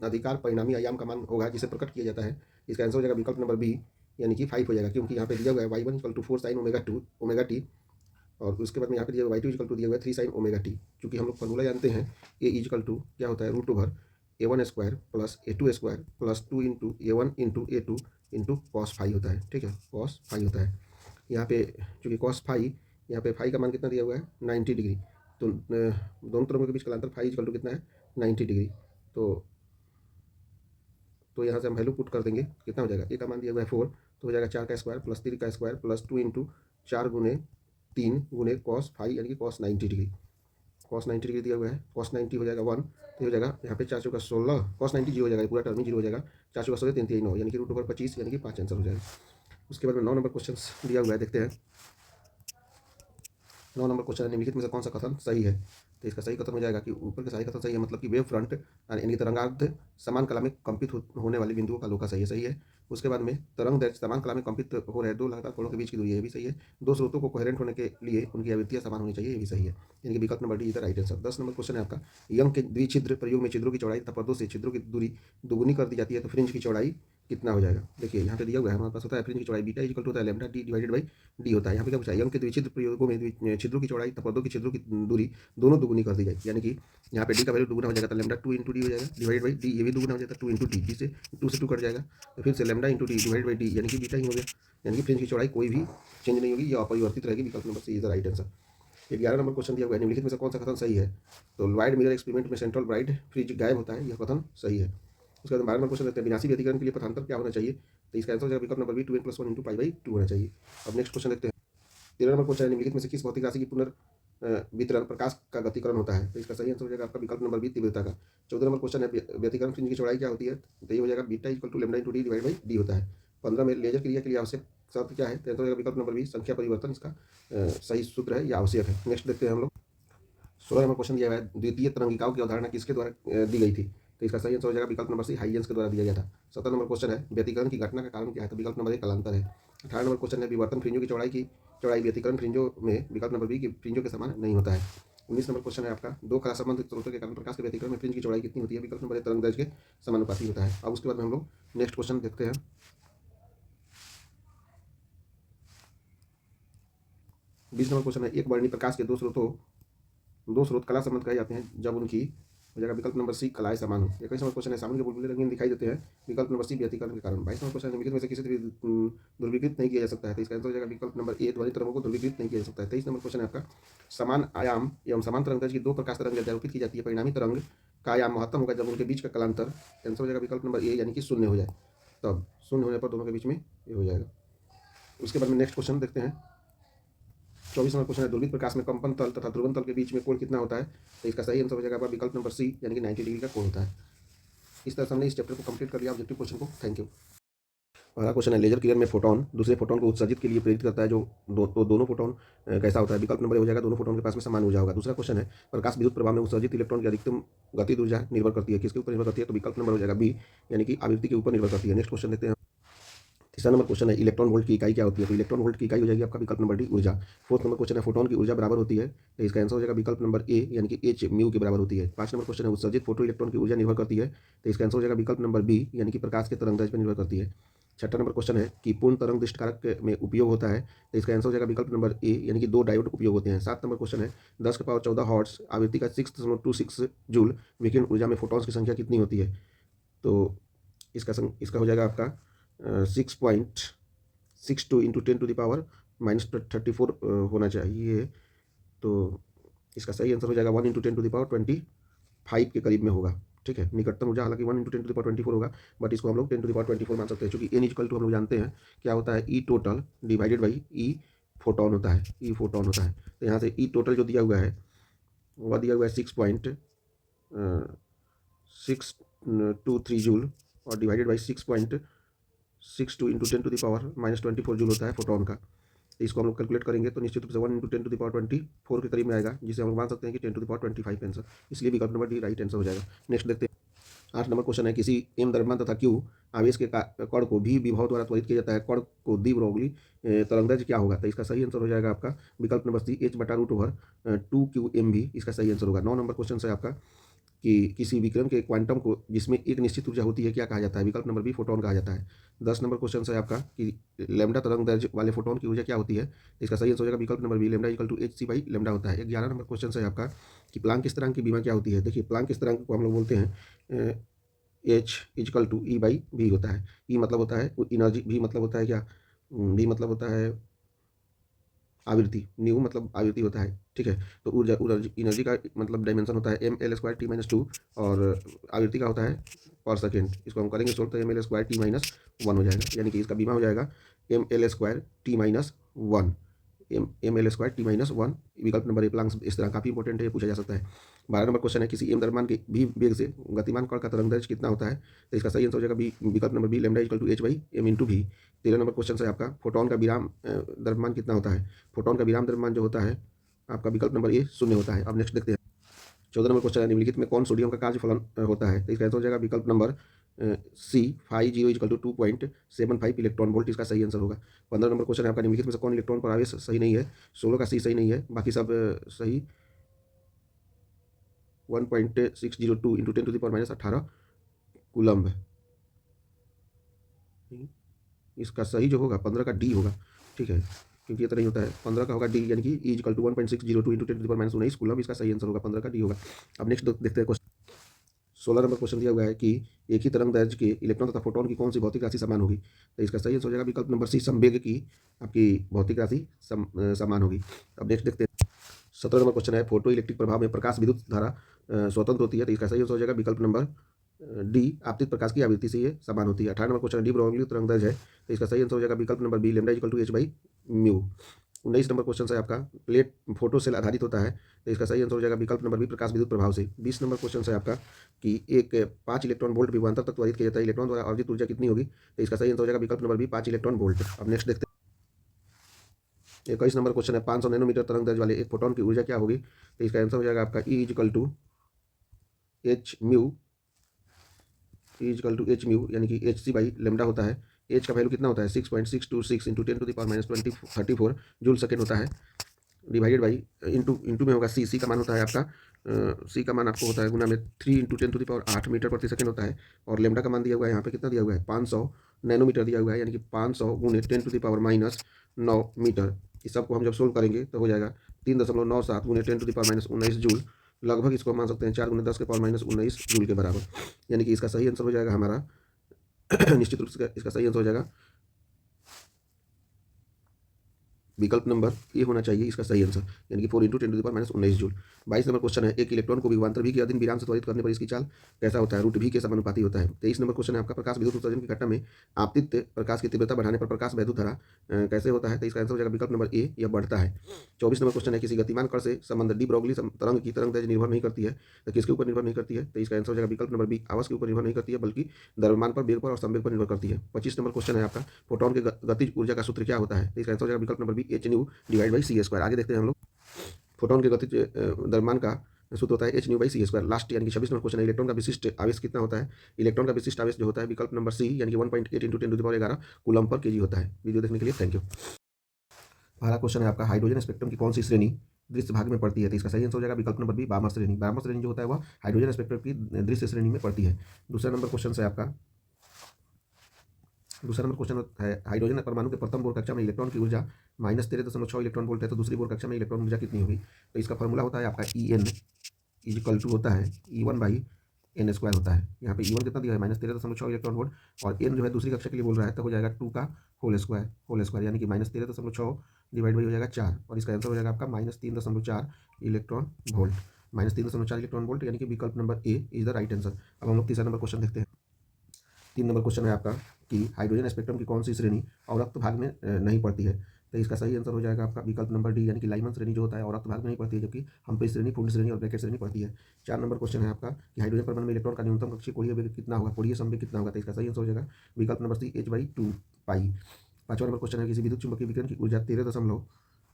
अधिकार परिणामी आयाम का मान होगा जिसे प्रकट किया जाता है। इसका आंसर हो जाएगा विकल्प नंबर बी, यानी कि 5 हो जाएगा, क्योंकि यहाँ पे दिया हुआ है y1 equal to 4 sin omega T, और उसके बाद में यहाँ पे दिया हुआ y2 इक्वल टू दिया हुआ है 3 sin ओमेगा टी। क्योंकि हम लोग फॉर्मूला जानते हैं ए इक्वल टू क्या होता है, √a1² plus a2² plus 2 into a1 into a2 into cos phi होता है। ठीक है, cos फाई होता है। यहाँ पे चूँकि cos फाई, यहाँ पे फाई का मान कितना दिया हुआ है 90 डिग्री, तो दोनों तरंगों के बीच कालांतर फाई इक्वल टू कितना है 90 डिग्री। तो यहाँ से हम वैल्यू पुट कर देंगे, कितना हो जाएगा, ए का मान दिया हुआ है 4, तो हो जाएगा 4 का स्क्वायर प्लस 3 का स्क्वायर प्लस 2 इंटू 4 गुने 3 गुने cos फाई यानी कि cos 90 डिग्री। cos 90 डिग्री दिया हुआ है, cos 90 हो जाएगा 1, तो हो जाएगा यहाँ पे 4 चौका 16, cos 90 जीरो हो जाएगा, पूरा टर्म ही जीरो हो जाएगा। 4 चौका 16, 3 3 9 यानी कि √25 यानी कि 5 आंसर हो जाएगा। उसके बाद में 9 नंबर क्वेश्चन दिया हुआ है, देखते हैं। 9 नंबर क्वेश्चन है, निम्नलिखित में से कौन सा कथन सही है? तो इसका सही कथन हो जाएगा कि ऊपर का सही कथन सही है, मतलब कि वेव फ्रंट यानी कि तरंगार्ध समान कला में कंपित होने वाले बिंदुओं का लोका सही है। उसके बाद में तरंग दैर्घ्य समान कला में कंपित हो रहे दो लगातार कोणों के बीच की दूरी है, ये भी सही है। दो स्रोतों को कोहेरेंट होने के लिए उनकी आवृत्तियां समान होनी चाहिए, ये भी सही है, यानी कि विकल्प number D is the right answer. 10 number question है आपका, यंग के द्विछिद्र प्रयोग में छिद्रों की चौड़ाई तथा पर्दों से छिद्रों की दूरी दोगुनी कर दी जाती है, तो फ्रिंज की चौड़ाई कितना हो जाएगा? देखिए यहाँ पे दिया हुआ है हमारे पास होता है फ्रिंज की चौड़ाई बीटा इक्वल टू होता है lambda D divided by D होता है। यहाँ पे क्या पूछा है, यंग के द्विछिद्र प्रयोगों में छिद्रों की चौड़ाई तथा पर्दों की छिद्रों की दूरी दोनों दुगुनी कर दी जाएगी, यानी कि यहाँ पे डी का वैल्यू दुगुना हो जाएगा, तो लैम्डा 2 इंटू डी हो जाएगा डिवाइड बाई डी, ये भी दुगुना हो जाता है 2 इंटू डी, डी से 2 से 2 कट जाएगा, तो फिर से lambda into D divide by D यानी कि बीटा ही हो गया, यानी कि फ्रिंज की चौड़ाई कोई भी चेंज नहीं होगी, ये अपरिवर्तित रहेगी। विकल्प number C is the right answer. 11 number question दिया हुआ है, निम्नलिखित में से कौन सा कथन सही है? तो वाइड मिरर एक्सपेरिमेंट में सेंट्रल ब्राइट फ्रिज गायब होता है, यह कथन सही है। उसके बाद 12 नंबर क्वेश्चन देखते हैं, विनाशी व्यतिकरण के लिए पथांतर क्या होना चाहिए? तो इसका आंसर हो जाएगा विकल्प नंबर बी 2n + 1 इंटू π/2 होना चाहिए। अब नेक्स्ट क्वेश्चन देखते हैं। 13 नंबर क्वेश्चन है, निम्नलिखित में से किस भौतिक राशि की पुनर्वितरण प्रकाश का गतिकरण होता है? तो इसका सही आंसर हो जाएगा आपका विकल्प नंबर बी, तीव्रता का। 14 नंबर क्वेश्चन है, व्यतिकरण फ्रिंज की चौड़ाई क्या होती है? तो ये हो जाएगा beta equal to lambda into D divide by D होता है। 15 में लेजर क्रिया के लिए आवश्यक शर्त क्या है? तो आंसर हो जाएगा विकल्प नंबर बी, संख्या परिवर्तन इसका सही सूत्र है या आवश्यक है। नेक्स्ट देखते हैं हम लोग। 16 नंबर क्वेश्चन दिया हुआ है, द्वितीय तरंगिकाओं की अवधारणा किसके द्वारा दी गई थी? तो इसका सही आंसर हो जाएगा विकल्प नंबर सी, हाइजेंस के द्वारा दिया गया था। 17 नंबर क्वेश्चन है, व्यतिकरण की घटना का कारण क्या है? तो विकल्प नंबर ए, कालांतर है। 18 नंबर क्वेश्चन है, विवर्तन फ्रिंजों की चौड़ाई व्यतिकरण फ्रिंजों में विकल्प नंबर बी की फ्रिंजों के समान नहीं होता है। 19 नंबर क्वेश्चन है आपका, दो कला संबंधित स्रोतों के कारण प्रकाश के व्यतिकरण में फ्रिंज की चौड़ाई कितनी होती है? विकल्प नंबर ए तरंग दैर्ध्य के समानुपाती होता है। अब उसके बाद में हम लोग नेक्स्ट क्वेश्चन देखते हैं। 20 नंबर क्वेश्चन है, एक वर्णी प्रकाश के दो स्रोत कला संबंध कहे जाते हैं जब उनकी, हो जाएगा विकल्प नंबर सी कलाएं समान हो। 21 नंबर क्वेश्चन है, सामने के बुलबुले रंगीन दिखाई देते हैं, विकल्प नंबर सी व्यतिकरण के कारण। 22 नंबर क्वेश्चन है, निम्नलिखित में से किसी से भी ध्रुवीकृत नहीं किया जा सकता है, तो इसका आंसर हो जाएगा विकल्प नंबर ए, ध्वनि तरंगों को ध्रुवीकृत नहीं किया जा सकता है। 23 नंबर क्वेश्चन है आपका, समान आयाम एवं समान तरंग दैर्ध्य की दो प्रकाश तरंग यदि आरोपित की जाती है, परिणामी तरंग का आयाम महत्तम होगा जब उनके बीच का कलांतर, आंसर हो जाएगा विकल्प नंबर ए यानी कि शून्य हो जाए, तब शून्य होने पर दोनों के बीच में ये हो जाएगा। उसके बाद में नेक्स्ट क्वेश्चन देखते हैं। 24 नंबर क्वेश्चन है, ध्रुवित प्रकाश में कंपन तल तथा ध्रुवन तल के बीच में कोण कितना होता है? तो इसका सही आंसर हो जाएगा आपका विकल्प नंबर सी यानी कि 90 डिग्री का कोण होता है। इस तरह से हमने इस चैप्टर को कंप्लीट कर लिया ऑब्जेक्टिव क्वेश्चन को। Thank you. पहला क्वेश्चन है, लेजर किरण में फोटोन दूसरे फोटोन को उत्सर्जित के लिए प्रेरित करता है, जो दोनों फोटोन कैसा होता है? विकल्प नंबर हो जाएगा दोनों फोटोन के पास में समान ऊर्जा होगा। दूसरा क्वेश्चन है, प्रकाश विद्युत प्रभाव में उत्सर्जित इलेक्ट्रॉन की अधिकतम गतिज ऊर्जा निर्भर करती है, किसके ऊपर निर्भर करती है? तो विकल्प नंबर हो जाएगा बी यानी कि आवृत्ति के ऊपर निर्भर करती है। नेक्स्ट क्वेश्चन देखते हैं। तीसरा नंबर क्वेश्चन है, इलेक्ट्रॉन वोल्ट की इकाई क्या होती है? तो इलेक्ट्रॉन वोल्ट की इकाई हो जाएगी आपका विकल्प नंबर डी ऊर्जा। फोर्थ नंबर क्वेश्चन है, फोटोन की ऊर्जा बराबर होती है, तो इसका आंसर हो जाएगा विकल्प नंबर ए यानी कि एच म्यू के बराबर होती है। 5 नंबर क्वेश्चन है, उत्सर्जित फोटो इलेक्ट्रॉन की ऊर्जा निर्भर करती है, तो इसका आंसर हो जाएगा विकल्प नंबर बी यानी कि प्रकाश के तरंगदैर्ध्य पर निर्भर करती है। छठा नंबर क्वेश्चन है कि पूर्ण तरंग दृष्टिकारक में उपयोग होता है, तो इसका आंसर हो जाएगा विकल्प नंबर ए यानी कि 2 डायोड उपयोग होते हैं। 7 नंबर क्वेश्चन है, 10 के पावर 14 हॉर्ट्स आवृत्ति का 6.26 जूल विकिरण ऊर्जा में फोटॉन्स की संख्या कितनी होती है? तो इसका हो जाएगा आपका 6.62 इंटू 10 टू द पावर -34 होना चाहिए, तो इसका सही आंसर हो जाएगा 1 इंटू 10 टू द पावर 25 के करीब में होगा। ठीक है, निकटतम ऊर्जा हालांकि 1 इंटू 10 टू द पावर 24 होगा, बट इसको हम लोग 10 टू द पावर 24 मान सकते हैं, क्योंकि एन इक्वल टू हम लोग जानते हैं क्या होता है, E total divided by E photon होता है, ई फोटोन होता है। तो यहाँ से ई टोटल जो दिया हुआ है वह दिया हुआ है 6.623 जूल और divided by 6.62 into 10 to the power -24 joule होता है फोटोन का। तो इसको हम लोग कैलकुलेट करेंगे तो निश्चित रूप से 1 इंटू 10 टू द पावर 24 के करीब में आएगा, जिसे हम लोग मान सकते हैं कि 10 टू द पावर 25 आंसर, इसलिए विकल्प नंबर डी राइट आंसर हो जाएगा। नेक्स्ट देखते हैं। 8 नंबर क्वेश्चन है, किसी एम द्रव्यमान तथा क्यू आवेश के कण को भी विभव द्वारा त्वरित किया जाता है, कण को दी ब्रोगली तरंगदैर्ध्य क्या होगा? तो इसका सही आंसर हो जाएगा आपका विकल्प नंबर सी h/√2qm भी इसका सही आंसर होगा। 9 नंबर क्वेश्चन है आपका कि किसी विकिरण के क्वांटम को जिसमें एक निश्चित ऊर्जा होती है क्या कहा जाता है? विकल्प नंबर बी फोटोन कहा जाता है। 10 नंबर क्वेश्चन है आपका कि लैम्डा तरंग दैर्ध्य वाले फोटोन की ऊर्जा क्या होती है? इसका सही आंसर हो जाएगा विकल्प number B lambda equal to hc/लैम्डा होता है। 11 नंबर क्वेश्चन है आपका कि प्लांक स्थिरांक की बीमा क्या होती है? देखिए, प्लांक स्थिरांक को हम लोग बोलते हैं एच इक्वल टू E/V होता है। ई मतलब होता है एनर्जी, भी मतलब होता है क्या, भी मतलब होता है आवृत्ति, न्यू मतलब आवृत्ति होता है। ठीक है, तो ऊर्जा एनर्जी का मतलब डायमेंशन होता है ml²t-2 और आवृत्ति का होता है पर सेकेंड। इसको हम करेंगे सोल्व तो ml²t-1 हो जाएगा, यानी कि इसका बीमा हो जाएगा ml²t-1 ml²t-1 विकल्प नंबर ए प्लांक स्थिरांक काफी इंपॉर्टेंट है, ये पूछा जा सकता है। 12 नंबर क्वेश्चन है, किसी एम द्रव्यमान के भी वेग से गतिमान कण का तरंगदैर्ध्य कितना होता है? तो इसका सही आंसर हो जाएगा बी विकल्प number B lambda equal to h/m into भी। 13 नंबर क्वेश्चन है आपका, फोटोन का विराम द्रव्यमान कितना होता है? फोटोन का विराम द्रव्यमान जो होता है आपका विकल्प नंबर ए 0 होता है। अब नेक्स्ट देखते हैं। 14 नंबर क्वेश्चन है, निम्नलिखित में कौन सोडियम का कार्य फलन होता है? तो इसका आंसर हो जाएगा विकल्प number C 5 equal to 2.75 electron volt, इसका सही आंसर होगा। 15 नंबर क्वेश्चन है आपका, निम्नलिखित में से कौन इलेक्ट्रॉन पर आवेश सही नहीं है? 16 का सी सही नहीं है, बाकी सब सही। 1.602 into 10 to the power -18 coulomb, इसका सही जो होगा 15 का डी होगा। ठीक है, क्योंकि ये तो नहीं होता है, 15 का होगा डी यानी कि E equal to 1.602 into 10 to the power -19 coulomb, इसका सही आंसर होगा, 15 का डी होगा। अब नेक्स्ट देखते हैं क्वेश्चन। 16 नंबर क्वेश्चन दिया हुआ है कि एक ही तरंग दैर्ध्य के इलेक्ट्रॉन तथा फोटोन की कौन सी भौतिक राशि समान होगी? तो इसका सही आंसर हो जाएगा विकल्प नंबर सी संवेग की आपकी भौतिक राशि समान होगी। अब नेक्स्ट देखते हैं। 17 नंबर क्वेश्चन है, फोटो इलेक्ट्रिक प्रभाव में प्रकाश विद्युत धारा स्वतंत्र होती है, तो इसका सही आंसर हो जाएगा विकल्प नंबर डी आपतित प्रकाश की आवृत्ति से ये समान होती है। 18 नंबर क्वेश्चन डी ब्रोगली तरंगदैर्ध्य है, तो इसका सही आंसर हो जाएगा विकल्प number B lambda equal to h/म्यू। 19 नंबर क्वेश्चन है आपका, प्लेट फोटो सेल आधारित होता है, तो इसका सही आंसर हो जाएगा विकल्प नंबर बी प्रकाश विद्युत प्रभाव से। 20 नंबर क्वेश्चन है आपका कि एक 5 इलेक्ट्रॉन वोल्ट विभवांतर तक त्वरित किया जाता है, इलेक्ट्रॉन द्वारा अर्जित ऊर्जा कितनी होगी? तो इसका सही आंसर हो जाएगा विकल्प नंबर बी 5 इलेक्ट्रॉन वोल्ट। अब नेक्स्ट देखते हैं। 21 नंबर क्वेश्चन है, 500 नैनोमीटर तरंग दैर्ध्य वाले एक फोटोन की ऊर्जा क्या होगी? तो इसका आंसर हो जाएगा आपका E equal to H mu यानी कि hc/लैम्डा होता है। एच का वैल्यू कितना होता है? 6.626 into 10 to the power -34 joule second होता है। डिवाइडेड बाई इंटू इंटू में होगा सी का मान होता है आपका सी का मान आपको होता है गुना में 3 × 10⁸ मीटर प्रति सेकंड होता है। और लेमडा का मान दिया हुआ है यहाँ पे कितना दिया हुआ है 500 नैनोमीटर दिया हुआ है, यानी कि 500 गुने 10⁻⁻9 मीटर। इस सब को हम जब सोल्व करेंगे तो हो जाएगा 3.97 गुने 10⁻⁻19 जूल। लगभग इसको मान सकते हैं 4 गुने 10⁻⁻19 जूल के बराबर, यानी कि इसका सही आंसर हो जाएगा हमारा निश्चित रूप से इसका सही आंसर हो जाएगा विकल्प नंबर ए होना चाहिए इसका सही आंसर, यानी कि 4 × 10⁻⁻19 जूल। 22 नंबर क्वेश्चन है, एक इलेक्ट्रॉन को विभवांतर भी के अधीन विराम से त्वरित करने पर इसकी चाल कैसा होता है, रूट भी के समानुपाती होता है। 23 नंबर क्वेश्चन है आपका, प्रकाश विद्युत उत्सर्जन की घटना में आपतित प्रकाश की तीव्रता बढ़ाने पर प्रकाश वैद्युत धारा कैसे होता है, तो इसका आंसर हो जाएगा विकल्प नंबर ए, यह बढ़ता है। 24 नंबर क्वेश्चन है, किसी गतिमान कण से संबंध डी ब्रोगली तरंग की तरंग दैर्ध्य निर्भर नहीं करती है, तो किसके ऊपर निर्भर नहीं करती है, तो इसका आंसर हो जाएगा विकल्प नंबर बी, आवास के ऊपर निर्भर नहीं करती है, बल्कि द्रव्यमान पर, वेग पर और संवेग पर निर्भर करती है। 25 नंबर क्वेश्चन है आपका, फोटोन के गतिज ऊर्जा का सूत्र क्या होता है, तो इसका आंसर हो जाएगा विकल्प नंबर बी, h/c²। आगे देखते हैं हम लोग, फोटोन के गतिज द्रव्यमान का सूत्र होता है h/c²। लास्ट यानी कि 26 नंबर क्वेश्चन है, इलेक्ट्रॉन का विशिष्ट आवेश कितना होता है, इलेक्ट्रॉन का विशिष्ट आवेश जो होता है विकल्प नंबर सी, यानी कि 1.8 × 10⁻11 कूलम पर केजी होता है। वीडियो देखने के लिए थैंक यू। पहला क्वेश्चन है आपका, हाइड्रोजन स्पेक्ट्रम की कौन सी श्रेणी दृश्य भाग में पड़ती है, तो इसका सही आंसर हो जाएगा विकल्प नंबर बी, बामर श्रेणी। बामर श्रेणी जो होता है वह हाइड्रोजन स्पेक्ट्रम की दृश्य श्रेणी में पड़ती है। दूसरा नंबर क्वेश्चन है आपका, दूसरा नंबर क्वेश्चन है, हाइड्रोजन परमाणु के प्रथम बोर कक्षा में इलेक्ट्रॉन की ऊर्जा -13.6 इलेक्ट्रॉन वोल्ट है, तो दूसरी बोर कक्षा में इलेक्ट्रॉन ऊर्जा कितनी होगी, तो इसका फॉर्मूला होता है आपका En होता है E1/n² होता है। यहाँ पे E1 कितना दिया है -13.6 इलेक्ट्रॉन वोल्ट, और n जो है दूसरी कक्षा के लिए बोल रहा है, तो हो जाएगा 2 का होल स्क्वायर, यानी कि -13.6 डिवाइड बाई हो जाएगा 4, और इसका आंसर हो जाएगा आपका -3.4 इलेक्ट्रॉन वोल्ट। -3.4 इलेक्ट्रॉन वोल्ट, यानी कि विकल्प number A is the right answer. अब हम लोग तीसरा नंबर क्वेश्चन देखते हैं। 3 नंबर क्वेश्चन है आपका कि हाइड्रोजन स्पेक्ट्रम की कौन सी श्रेणी अवरक्त भाग में नहीं पड़ती है, तो इसका सही आंसर हो जाएगा आपका विकल्प नंबर डी, यानी कि लाइमन श्रेणी जो होता है अवरक्त भाग में नहीं पड़ती है, जबकि हम्फ्री श्रेणी, फुंड श्रेणी और ब्रैकेट श्रेणी पड़ती है। 4 नंबर क्वेश्चन है आपका कि हाइड्रोजन परमाणु में इलेक्ट्रॉन का न्यूनतम कक्षीय कोणीय वेग कितना होगा, कोणीय संवेग कितना होगा, तो इसका सही आंसर हो जाएगा विकल्प नंबर सी, h/2 पाई। 5वां नंबर क्वेश्चन है, किसी विद्युत चुंबकीय विकिरण की ऊर्जा 13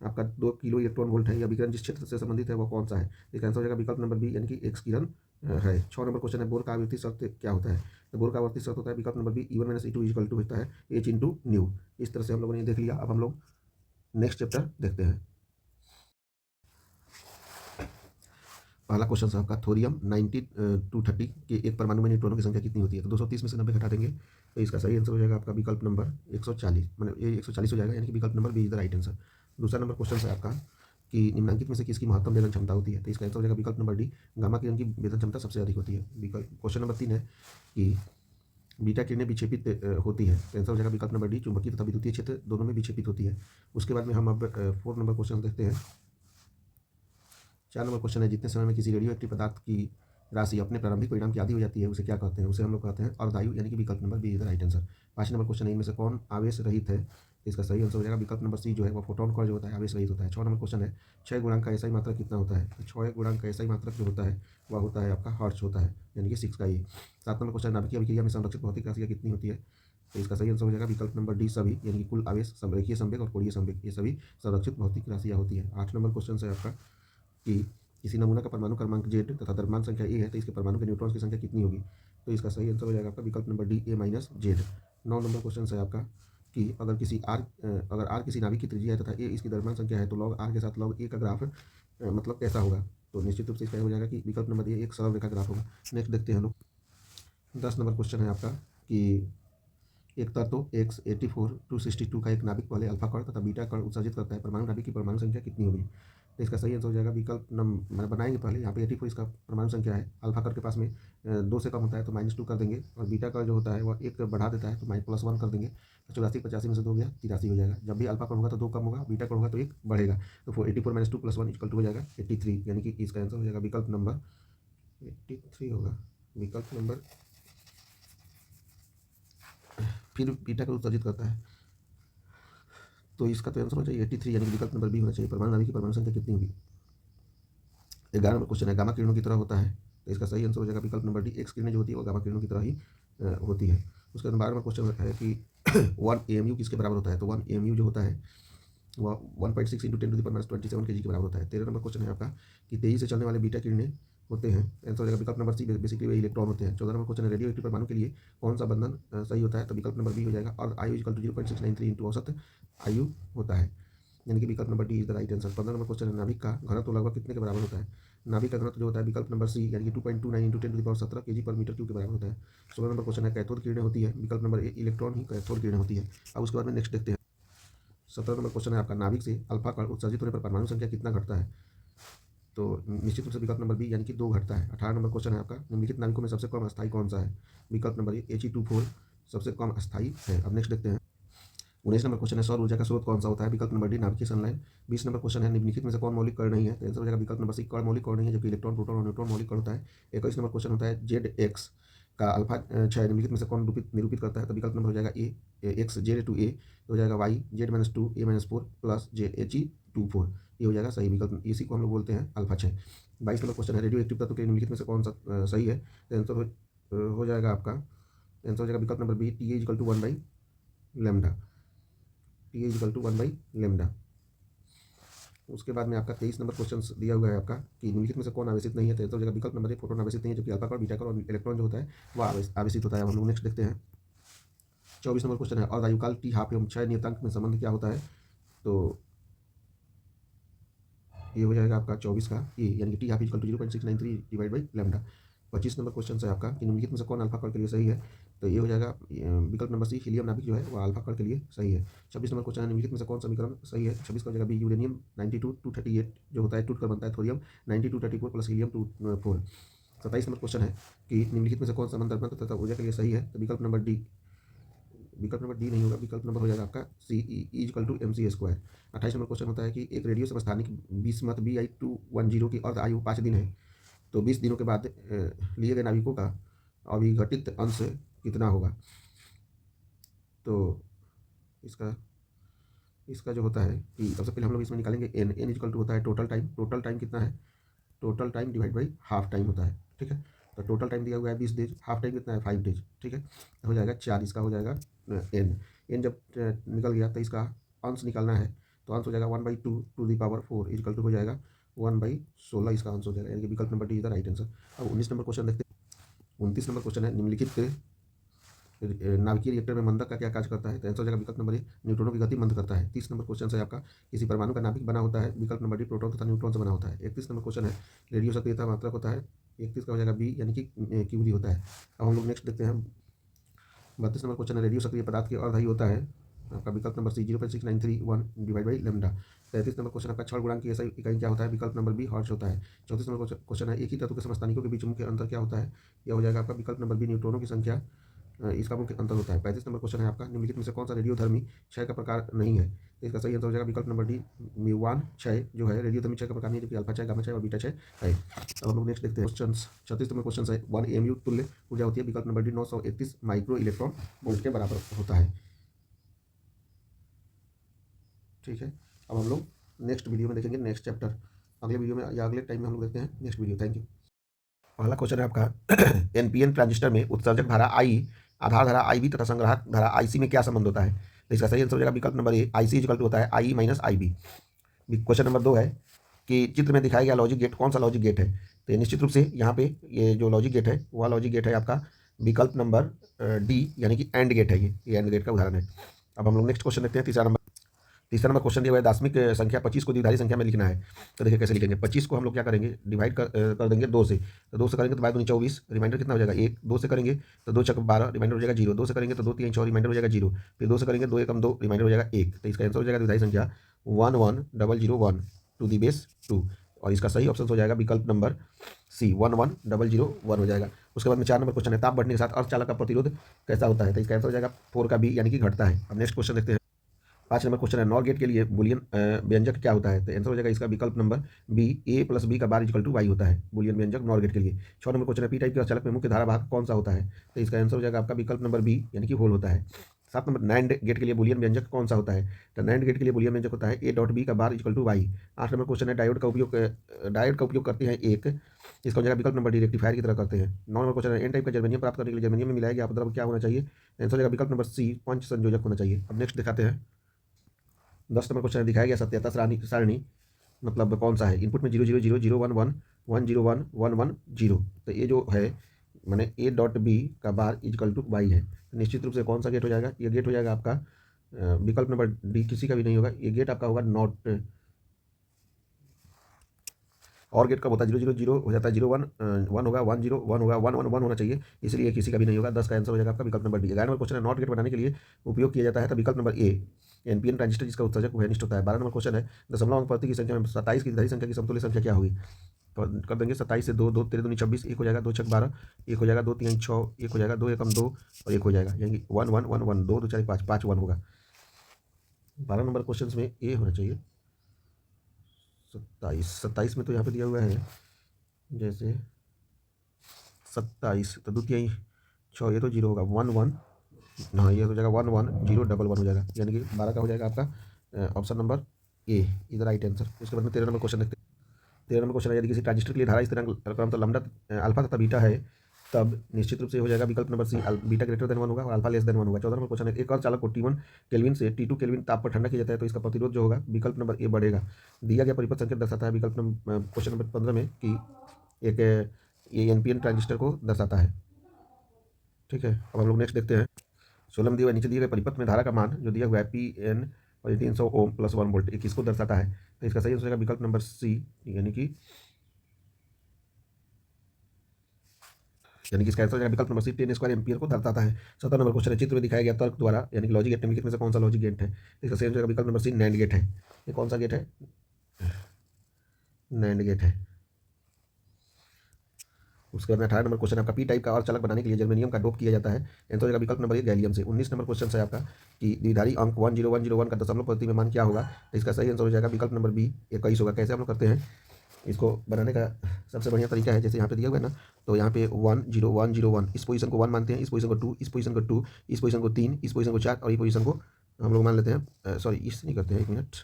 आपका 2 किलो इलेक्ट्रॉन वोल्ट है, या विकिरण जिस क्षेत्र से संबंधित है वो कौन सा है, इसका आंसर हो जाएगा विकल्प नंबर बी, यानी कि एक्स किरण है। 6 नंबर क्वेश्चन है, बोर का आवर्ती शर्त क्या होता है, तो बोर का आवर्ती शर्त होता है विकल्प नंबर बी, E1 - E2 = होता है h/ν। इस तरह से हम लोगों ने देख लिया। अब हम लोग नेक्स्ट चैप्टर देखते हैं। पहला क्वेश्चन है आपका, थोरियम 9230 के एक परमाणु में न्यूट्रॉनों की संख्या कितनी होती है, तो 230 में से 90 घटा देंगे, तो इसका सही आंसर हो जाएगा आपका विकल्प नंबर 140, मतलब ये 140 हो जाएगा, यानी कि विकल्प number B is the right answer. दूसरा नंबर क्वेश्चन है आपका कि निम्नलिखित में से किसकी महत्तम वेदन क्षमता होती है, तो इसका आंसर हो जाएगा विकल्प नंबर डी, गामा किरण की वेदन क्षमता सबसे अधिक होती है। विकल्प क्वेश्चन नंबर 3 है कि बीटा किरणें विक्षेपित होती है, तो आंसर हो जाएगा विकल्प नंबर डी, चुंबकीय तथा विद्युतीय क्षेत्र दोनों में विक्षेपित होती है। उसके बाद में हम अब 4 नंबर क्वेश्चन देखते हैं। 4 नंबर क्वेश्चन है, जितने समय में किसी रेडियो एक्टिव पदार्थ की राशि अपने प्रारंभिक परिणाम की आधी हो जाती है उसे क्या कहते हैं, उसे हम लोग कहते हैं अर्धायु, यानी कि विकल्प number B is the right answer. 5 number question है, इनमें से कौन आवेश रहित है, तो इसका सही आंसर हो जाएगा विकल्प नंबर सी जो है वो फोटोन का जो होता है आवेश रहित होता है। 6 नंबर क्वेश्चन है, क्षय गुणांक का एसआई मात्रक कितना होता है, तो क्षय गुणांक का एसआई मात्रक जो होता है वह होता है आपका हर्ट्ज होता है, यानी कि 6 का ए। 7 नंबर क्वेश्चन, नाभिकीय अभिक्रिया में संरक्षित भौतिक राशियाँ कितनी होती है, तो इसका सही आंसर हो जाएगा विकल्प नंबर डी सभी, यानी कि कुल आवेश, संरेखीय संवेग और कोणीय संवेग, ये सभी संरक्षित भौतिक राशियाँ होती है। 8 नंबर क्वेश्चन है आपका कि किसी नमूना का परमाणु क्रमांक Z तथा द्रव्यमान संख्या ए है, तो इसके परमाणु के न्यूट्रॉन्स की संख्या कितनी होगी, तो इसका सही आंसर हो जाएगा आपका विकल्प number D, A - Z। 9 number question है आपका कि अगर R किसी नाभिक की त्रिज्या है तथा A इसकी द्रव्यमान संख्या है, तो log R के साथ log A का ग्राफ मतलब कैसा होगा, तो निश्चित रूप से इसका हो जाएगा कि विकल्प नंबर ए एक सरल रेखा ग्राफ होगा। नेक्स्ट देखते हैं हम लोग। 10 नंबर क्वेश्चन है आपका कि एक तत्व X84 262 का एक नाभिक वाले अल्फा कण तथा बीटा कण उत्सर्जित करता है, परमाणु नाभिक की परमाणु संख्या कितनी होगी, तो इसका सही आंसर हो जाएगा विकल्प नंबर बनाएंगे पहले, यहाँ पे 84 इसका परमाणु संख्या है, अल्फा कण के पास में 2 से कम होता है तो -2 कर देंगे, और बीटा कण जो होता है वह 1 बढ़ा देता है तो +1 कर देंगे, तो 84 85 में से 2 गया 83 हो जाएगा। जब भी अल्फा कण होगा तो 2 कम होगा, बीटा कण होगा तो 1 बढ़ेगा, तो 84 - 2 + 1 = हो जाएगा 83, यानी कि इसका आंसर हो जाएगा विकल्प नंबर 83 होगा, विकल्प नंबर। फिर बीटा कण उत्सर्जित करता है, तो इसका तो आंसर हो जाएगा 83, यानी कि विकल्प नंबर बी होना चाहिए, परमाणु नाभिक की परमाणु संख्या कितनी होगी। 11 नंबर क्वेश्चन है, गामा किरणों की तरह होता है, तो इसका सही आंसर हो जाएगा विकल्प नंबर डी, एक्स किरणें जो होती है वो गामा किरणों की तरह ही होती है। उसके बाद 12 नंबर क्वेश्चन है कि 1 AMU किसके बराबर होता है, तो 1 AMU जो होता है वह 1.6 × 10⁻27 kg के बराबर होता है। 13 नंबर क्वेश्चन है आपका कि तेजी से चलने वाले बीटा किरणें होते हैं, आंसर हो जाएगा विकल्प नंबर सी, बेसिकली वे इलेक्ट्रॉन होते हैं। 14 नंबर क्वेश्चन है, रेडियो एक्टिव परमाणु के लिए कौन सा बंधन सही होता है, तो विकल्प नंबर बी हो जाएगा, और आयु = 0.693 × औसत आयु होता है। यानी कि विकल्प number D is the right answer. 15 number question है, नाभिक का घनत्व लगभग कितने के बराबर होता है? नाभिक का घनत्व जो होता है विकल्प नंबर सी यानी कि 2.29 × 10⁻17 kg/m³ के बराबर होता है। 16 नंबर क्वेश्चन है, कैथोड किरणें होती है, विकल्प नंबर ए इलेक्ट्रॉन ही कैथोड किरणें होती है। अब उसके बाद में नेक्स्ट देखते हैं। 17 नंबर क्वेश्चन है आपका, नाभिक से अल्फा कण उत्सर्जित होने पर परमाणु संख्या कितना घटता है? तो निश्चित रूप से विकल्प नंबर बी यानी कि 2 घटता है। 18 नंबर क्वेश्चन है आपका, निम्नलिखित नाभिकों में सबसे कम अस्थायी कौन सा है? विकल्प नंबर ए He2 4 सबसे कम अस्थायी है। अब नेक्स्ट देखते हैं। 19 नंबर क्वेश्चन है, सौर ऊर्जा का स्रोत कौन सा होता है? विकल्प नंबर डी नाभिकीय सनलाइन। 20 नंबर क्वेश्चन है, निम्नलिखित में से कौन मौलिक कण नहीं है? तो आंसर हो जाएगा विकल्प नंबर सी कण मौलिक कण नहीं है, जबकि इलेक्ट्रॉन, प्रोटॉन और न्यूट्रॉन मौलिक कण होता है। 21 नंबर क्वेश्चन होता है, जेड एक्स का अल्फा 6 निम्नलिखित में से कौन निरूपित करता है? तो विकल्प नंबर हो जाएगा ए एक्स जेड टू ए, तो हो जाएगा Y Z-2 A-4 plus He2 4, ये हो जाएगा सही विकल्प, इसी को हम लोग बोलते हैं अल्फा 6। 22 नंबर क्वेश्चन है, रेडियो एक्टिव तत्व के निम्नलिखित में से कौन सा सही है? तो आंसर हो जाएगा आपका, आंसर हो जाएगा विकल्प नंबर बी Ta=1/λ, Ta=1/λ। उसके बाद में आपका 23 नंबर क्वेश्चन दिया हुआ है आपका कि निम्नलिखित में से कौन आवेशित नहीं है? तो आंसर हो जाएगा विकल्प नंबर ए प्रोटॉन आवेशित नहीं है, जबकि अल्फा कण, बीटा कण और इलेक्ट्रॉन जो होता है वह आवेशित होता है। हम लोग नेक्स्ट देखते हैं। 24 नंबर क्वेश्चन है, और आयुकाल टी हाफ एवं क्षय नियतांक में संबंध क्या होता है? तो ये हो जाएगा आपका 24 का ये, यानी कि T half equal to 0.693 divide by lambda. 25 number question है आपका कि निम्नलिखित में से कौन अल्फा कण के लिए सही है? तो ये हो जाएगा विकल्प नंबर सी हीलियम नाभिक जो है वो अल्फा कण के लिए सही है। 26 नंबर क्वेश्चन है, निम्नलिखित में से कौन समीकरण सही है? 26 का हो जाएगा बी यूरेनियम 92 238 जो होता है टूट कर बनता है thorium 92 234 plus helium 2 4। 27 number question है कि निम्नलिखित में से कौन सा मंत्र तथा ऊर्जा के लिए सही है? तो विकल्प नंबर डी, विकल्प नंबर डी नहीं होगा, विकल्प नंबर हो जाएगा आपका सी E=mc²। 28 नंबर क्वेश्चन होता है कि एक रेडियो समस्थानिक बिस्मथ Bi210 की अर्ध आयु 5 दिन है, तो 20 दिनों के बाद लिए गए नाभिकों का अविघटित अंश कितना होगा? तो इसका जो होता है कि सबसे पहले हम लोग इसमें निकालेंगे n होता है टोटल टाइम। टोटल टाइम कितना है? Total time divide by half time होता है, ठीक है। तो टोटल टाइम दिया हुआ है 20 डेज, हाफ टाइम कितना है 5 डेज, ठीक है। तो हो जाएगा 4, इसका हो जाएगा n जब निकल गया तो इसका अंश निकालना है, तो अंश हो जाएगा 1/2 to the power 4 equal to हो जाएगा 1/16, इसका अंश हो जाएगा, यानी कि विकल्प number D is the right answer. अब 19 नंबर क्वेश्चन देखते हैं। 29 नंबर क्वेश्चन है, निम्नलिखित नाभिकीय रिएक्टर में मंदक का क्या कार्य करता है? तो आंसर हो जाएगा विकल्प नंबर ए न्यूट्रॉनों की गति मंद करता है। 30 नंबर क्वेश्चन है आपका, किसी परमाणु का नाभिक बना होता है, विकल्प नंबर डी प्रोटॉन तथा न्यूट्रॉन से बना होता है। 31 नंबर क्वेश्चन है, रेडियो सक्रियता मात्रक होता है, 31 का हो जाएगा बी यानी कि क्यूरी होता है। अब हम लोग नेक्स्ट देखते हैं। 32 नंबर क्वेश्चन है, रेडियो सक्रिय पदार्थ के अर्धधारी होता है, आपका विकल्प number C 0.6931 divide by lambda. 33 number question आपका, क्षण गुणांक की ऐसा इकाई क्या होता है? विकल्प नंबर बी हर्ट्ज होता है। 34 नंबर क्वेश्चन है, एक ही तत्व के समस्थानिकों के बीच मुख्य अंतर क्या होता है? यह हो जाएगा आपका विकल्प नंबर बी न्यूट्रॉनों की संख्या, इसका मुख्य अंतर होता है। 35 नंबर क्वेश्चन है आपका, निम्नलिखित में से कौन सा रेडियोधर्मी क्षय का प्रकार नहीं है? तो इसका सही आंसर हो जाएगा विकल्प नंबर डी म्यूऑन क्षय जो है रेडियोधर्मी क्षय का प्रकार नहीं है, जबकि अल्फा क्षय, गामा क्षय और बीटा क्षय है। अब हम लोग नेक्स्ट देखते हैं क्वेश्चन। 36 नंबर क्वेश्चन है, 1 AMU तुल्य ऊर्जा होती है, विकल्प number D 931 micro electron volt के बराबर होता है, ठीक है। अब हम लोग नेक्स्ट वीडियो में देखेंगे नेक्स्ट चैप्टर, अगले वीडियो में या अगले टाइम में हम लोग देखते हैं नेक्स्ट वीडियो। Thank you. पहला क्वेश्चन है आपका, NPN ट्रांजिस्टर में उत्सर्जक धारा I, आधार धारा IB तथा संग्राहक धारा IC में क्या संबंध होता है? तो इसका सही आंसर हो जाएगा विकल्प number A IC equal to होता है I minus IB। Question number 2 है कि चित्र में दिखाया गया लॉजिक गेट कौन सा लॉजिक गेट है? तो ये निश्चित रूप से यहाँ पे ये जो लॉजिक गेट है वह लॉजिक गेट है आपका विकल्प नंबर डी यानी कि एंड गेट है, ये एंड गेट का उदाहरण है। अब हम लोग नेक्स्ट क्वेश्चन देखते हैं। तीसरा नंबर क्वेश्चन दिया हुआ है, दार्शनिक संख्या 25 को द्विधारी संख्या में लिखना है। तो देखिए कैसे लिखेंगे। 25 को हम लोग क्या करेंगे, डिवाइड कर देंगे 2 से, तो 2 से करेंगे तो 22 24, रिमाइंडर कितना हो जाएगा 1, 2 से करेंगे तो 2 चक 12, रिमाइंडर हो जाएगा 0, 2 से करेंगे तो 2 3 6, रिमाइंडर हो जाएगा 0, फिर 2 से करेंगे 2 एकम 2, रिमाइंडर हो जाएगा 1। तो इसका आंसर हो जाएगा द्विधारी संख्या 11001 टू दी बेस 2, और इसका सही ऑप्शन हो जाएगा विकल्प नंबर सी 11001 हो जाएगा। उसके बाद में 4 नंबर क्वेश्चन है, ताप बढ़ने के साथ अर्धचालक का प्रतिरोध कैसा होता है? तो इसका आंसर हो जाएगा 4 का बी यानी कि घटता है। अब नेक्स्ट क्वेश्चन देखते हैं। 5 नंबर क्वेश्चन है, नॉर गेट के लिए बुलियन व्यंजक क्या होता है? तो आंसर हो जाएगा इसका विकल्प नंबर बी A + B का बार इक्वल टू वाई होता है, बुलियन व्यंजक नॉर गेट के लिए। 6 नंबर क्वेश्चन है, पी टाइप के अर्धचालक में मुख्य धारा भाग कौन सा होता है? तो इसका आंसर हो जाएगा आपका विकल्प नंबर बी यानी कि होल होता है। 7 नंबर, नैंड गेट के लिए बुलियन व्यंजक कौन सा होता है? तो नैंड गेट के लिए बुलियन व्यंजक होता है A.B का bar equal to Y. 8 number question है, डायोड का उपयोग करते हैं एक, इसका हो जाएगा विकल्प नंबर डी रेक्टिफायर की तरह करते हैं। 9 नंबर क्वेश्चन है, एन टाइप का जर्मेनियम प्राप्त करने के लिए जर्मेनियम में मिलाया गया अपद्रव्य क्या होना चाहिए? आंसर हो जाएगा विकल्प नंबर सी पंच संयोजक होना चाहिए। अब नेक्स्ट दिखाते हैं। 10 नंबर क्वेश्चन दिखाया गया सत्यता सारणी मतलब कौन सा है? इनपुट में 0 0 0 0 1 1 1 0 1 1 1 0, तो ये जो है मैंने A.B का बार इक्वल टू वाई है, निश्चित रूप से कौन सा गेट हो जाएगा? ये गेट हो जाएगा आपका विकल्प नंबर डी किसी का भी नहीं होगा। ये गेट आपका होगा नॉट। और गेट कब होता है? 0 0 0 हो जाता है, 0 1 1 होगा, 1 0 1 होगा, 1 1 1 होना चाहिए, इसलिए किसी का भी नहीं होगा। 10 का आंसर हो जाएगा आपका विकल्प नंबर डी। 11 नंबर क्वेश्चन है, नॉट गेट बनाने के लिए उपयोग किया जाता है तो विकल्प नंबर ए एनपीएन ट्रांजिस्टर जिसका उत्सर्जक वह अनिष्ट होता है। 12 नंबर क्वेश्चन है, दशमलव अंक प्रति की संख्या में 27 की धारी संख्या की समतुल्य संख्या क्या होगी? तो कर देंगे 27 से 2 2 तेरह दूनी 26, 1 हो जाएगा, 2 छक 12, 1 हो जाएगा, 2 3 6, 1 हो जाएगा, 2 एकम 2 और 1 हो जाएगा, यानी 1 1 1 1, 2 2 4 5 5 1 होगा। 12 नंबर क्वेश्चन में ए होना चाहिए। 27 में तो यहाँ पे दिया हुआ है जैसे 27, तो द्वितीय 6, ये तो 0 होगा, 1 1, हाँ ये हो जाएगा 1 1 0 1 1 हो जाएगा, यानी कि 12 का हो जाएगा आपका option number A is the right answer. उसके बाद में 13 नंबर क्वेश्चन देखते हैं। 13 नंबर क्वेश्चन है, यदि किसी ट्रांजिस्टर के लिए धारा स्थिरांक क्रमशः लैम्डा अल्फा तथा बीटा है तब निश्चित रूप से हो जाएगा विकल्प number C beta greater than 1 होगा और अल्फा लेस देन 1 होगा। 14 नंबर क्वेश्चन है, एक और चालक को T1 केल्विन से T2 केल्विन ताप पर ठंडा किया जाता है तो इसका प्रतिरोध जो होगा विकल्प नंबर ए बढ़ेगा। दिया गया परिपथ संकेत दर्शाता है विकल्प नंबर क्वेश्चन नंबर 15 में कि एक ये एनपीएन ट्रांजिस्टर को दर्शाता है। ठीक है, अब हम लोग नेक्स्ट देखते हैं। 16 में दिया हुआ नीचे दिए गए परिपथ में धारा का मान जो दिया हुआ है पी एन और 300 ओम प्लस 1 वोल्ट, किसको दर्शाता है? तो इसका सही आंसर होगा विकल्प नंबर सी, यानी कि इसका आंसर हो जाएगा विकल्प नंबर सी 10 स्क्वायर एम्पियर को दर्शाता है। 17 नंबर क्वेश्चन है, चित्र में दिखाया गया तर्क द्वारा यानी कि लॉजिक गेट निम्नलिखित में से कौन सा लॉजिक गेट है? इसका सही आंसर होगा विकल्प नंबर सी नैंड गेट है। ये कौन सा गेट है? नैंड गेट है। उसके बाद में 18 नंबर क्वेश्चन आपका पी टाइप का और चालक बनाने के लिए जर्मेनियम का डोप किया जाता है, आंसर हो जाएगा विकल्प नंबर ए गैलियम से। 19 नंबर क्वेश्चन है आपका कि द्विधारी अंक 10101 का दशमलव प्रति में मान क्या होगा? तो इसका सही आंसर हो जाएगा विकल्प नंबर बी 21 होगा। कैसे हम लोग करते हैं इसको बनाने का? सबसे बढ़िया तरीका है, जैसे यहाँ पे दिया हुआ है ना, तो यहाँ पे 10101 इस पोजीशन को 1 मानते हैं, इस पोजीशन को 2, इस पोजीशन को 2, इस पोजीशन को 3, इस पोजीशन को 4 और ये पोजीशन को हम लोग मान लेते हैं, सॉरी इस नहीं करते हैं, 1 मिनट,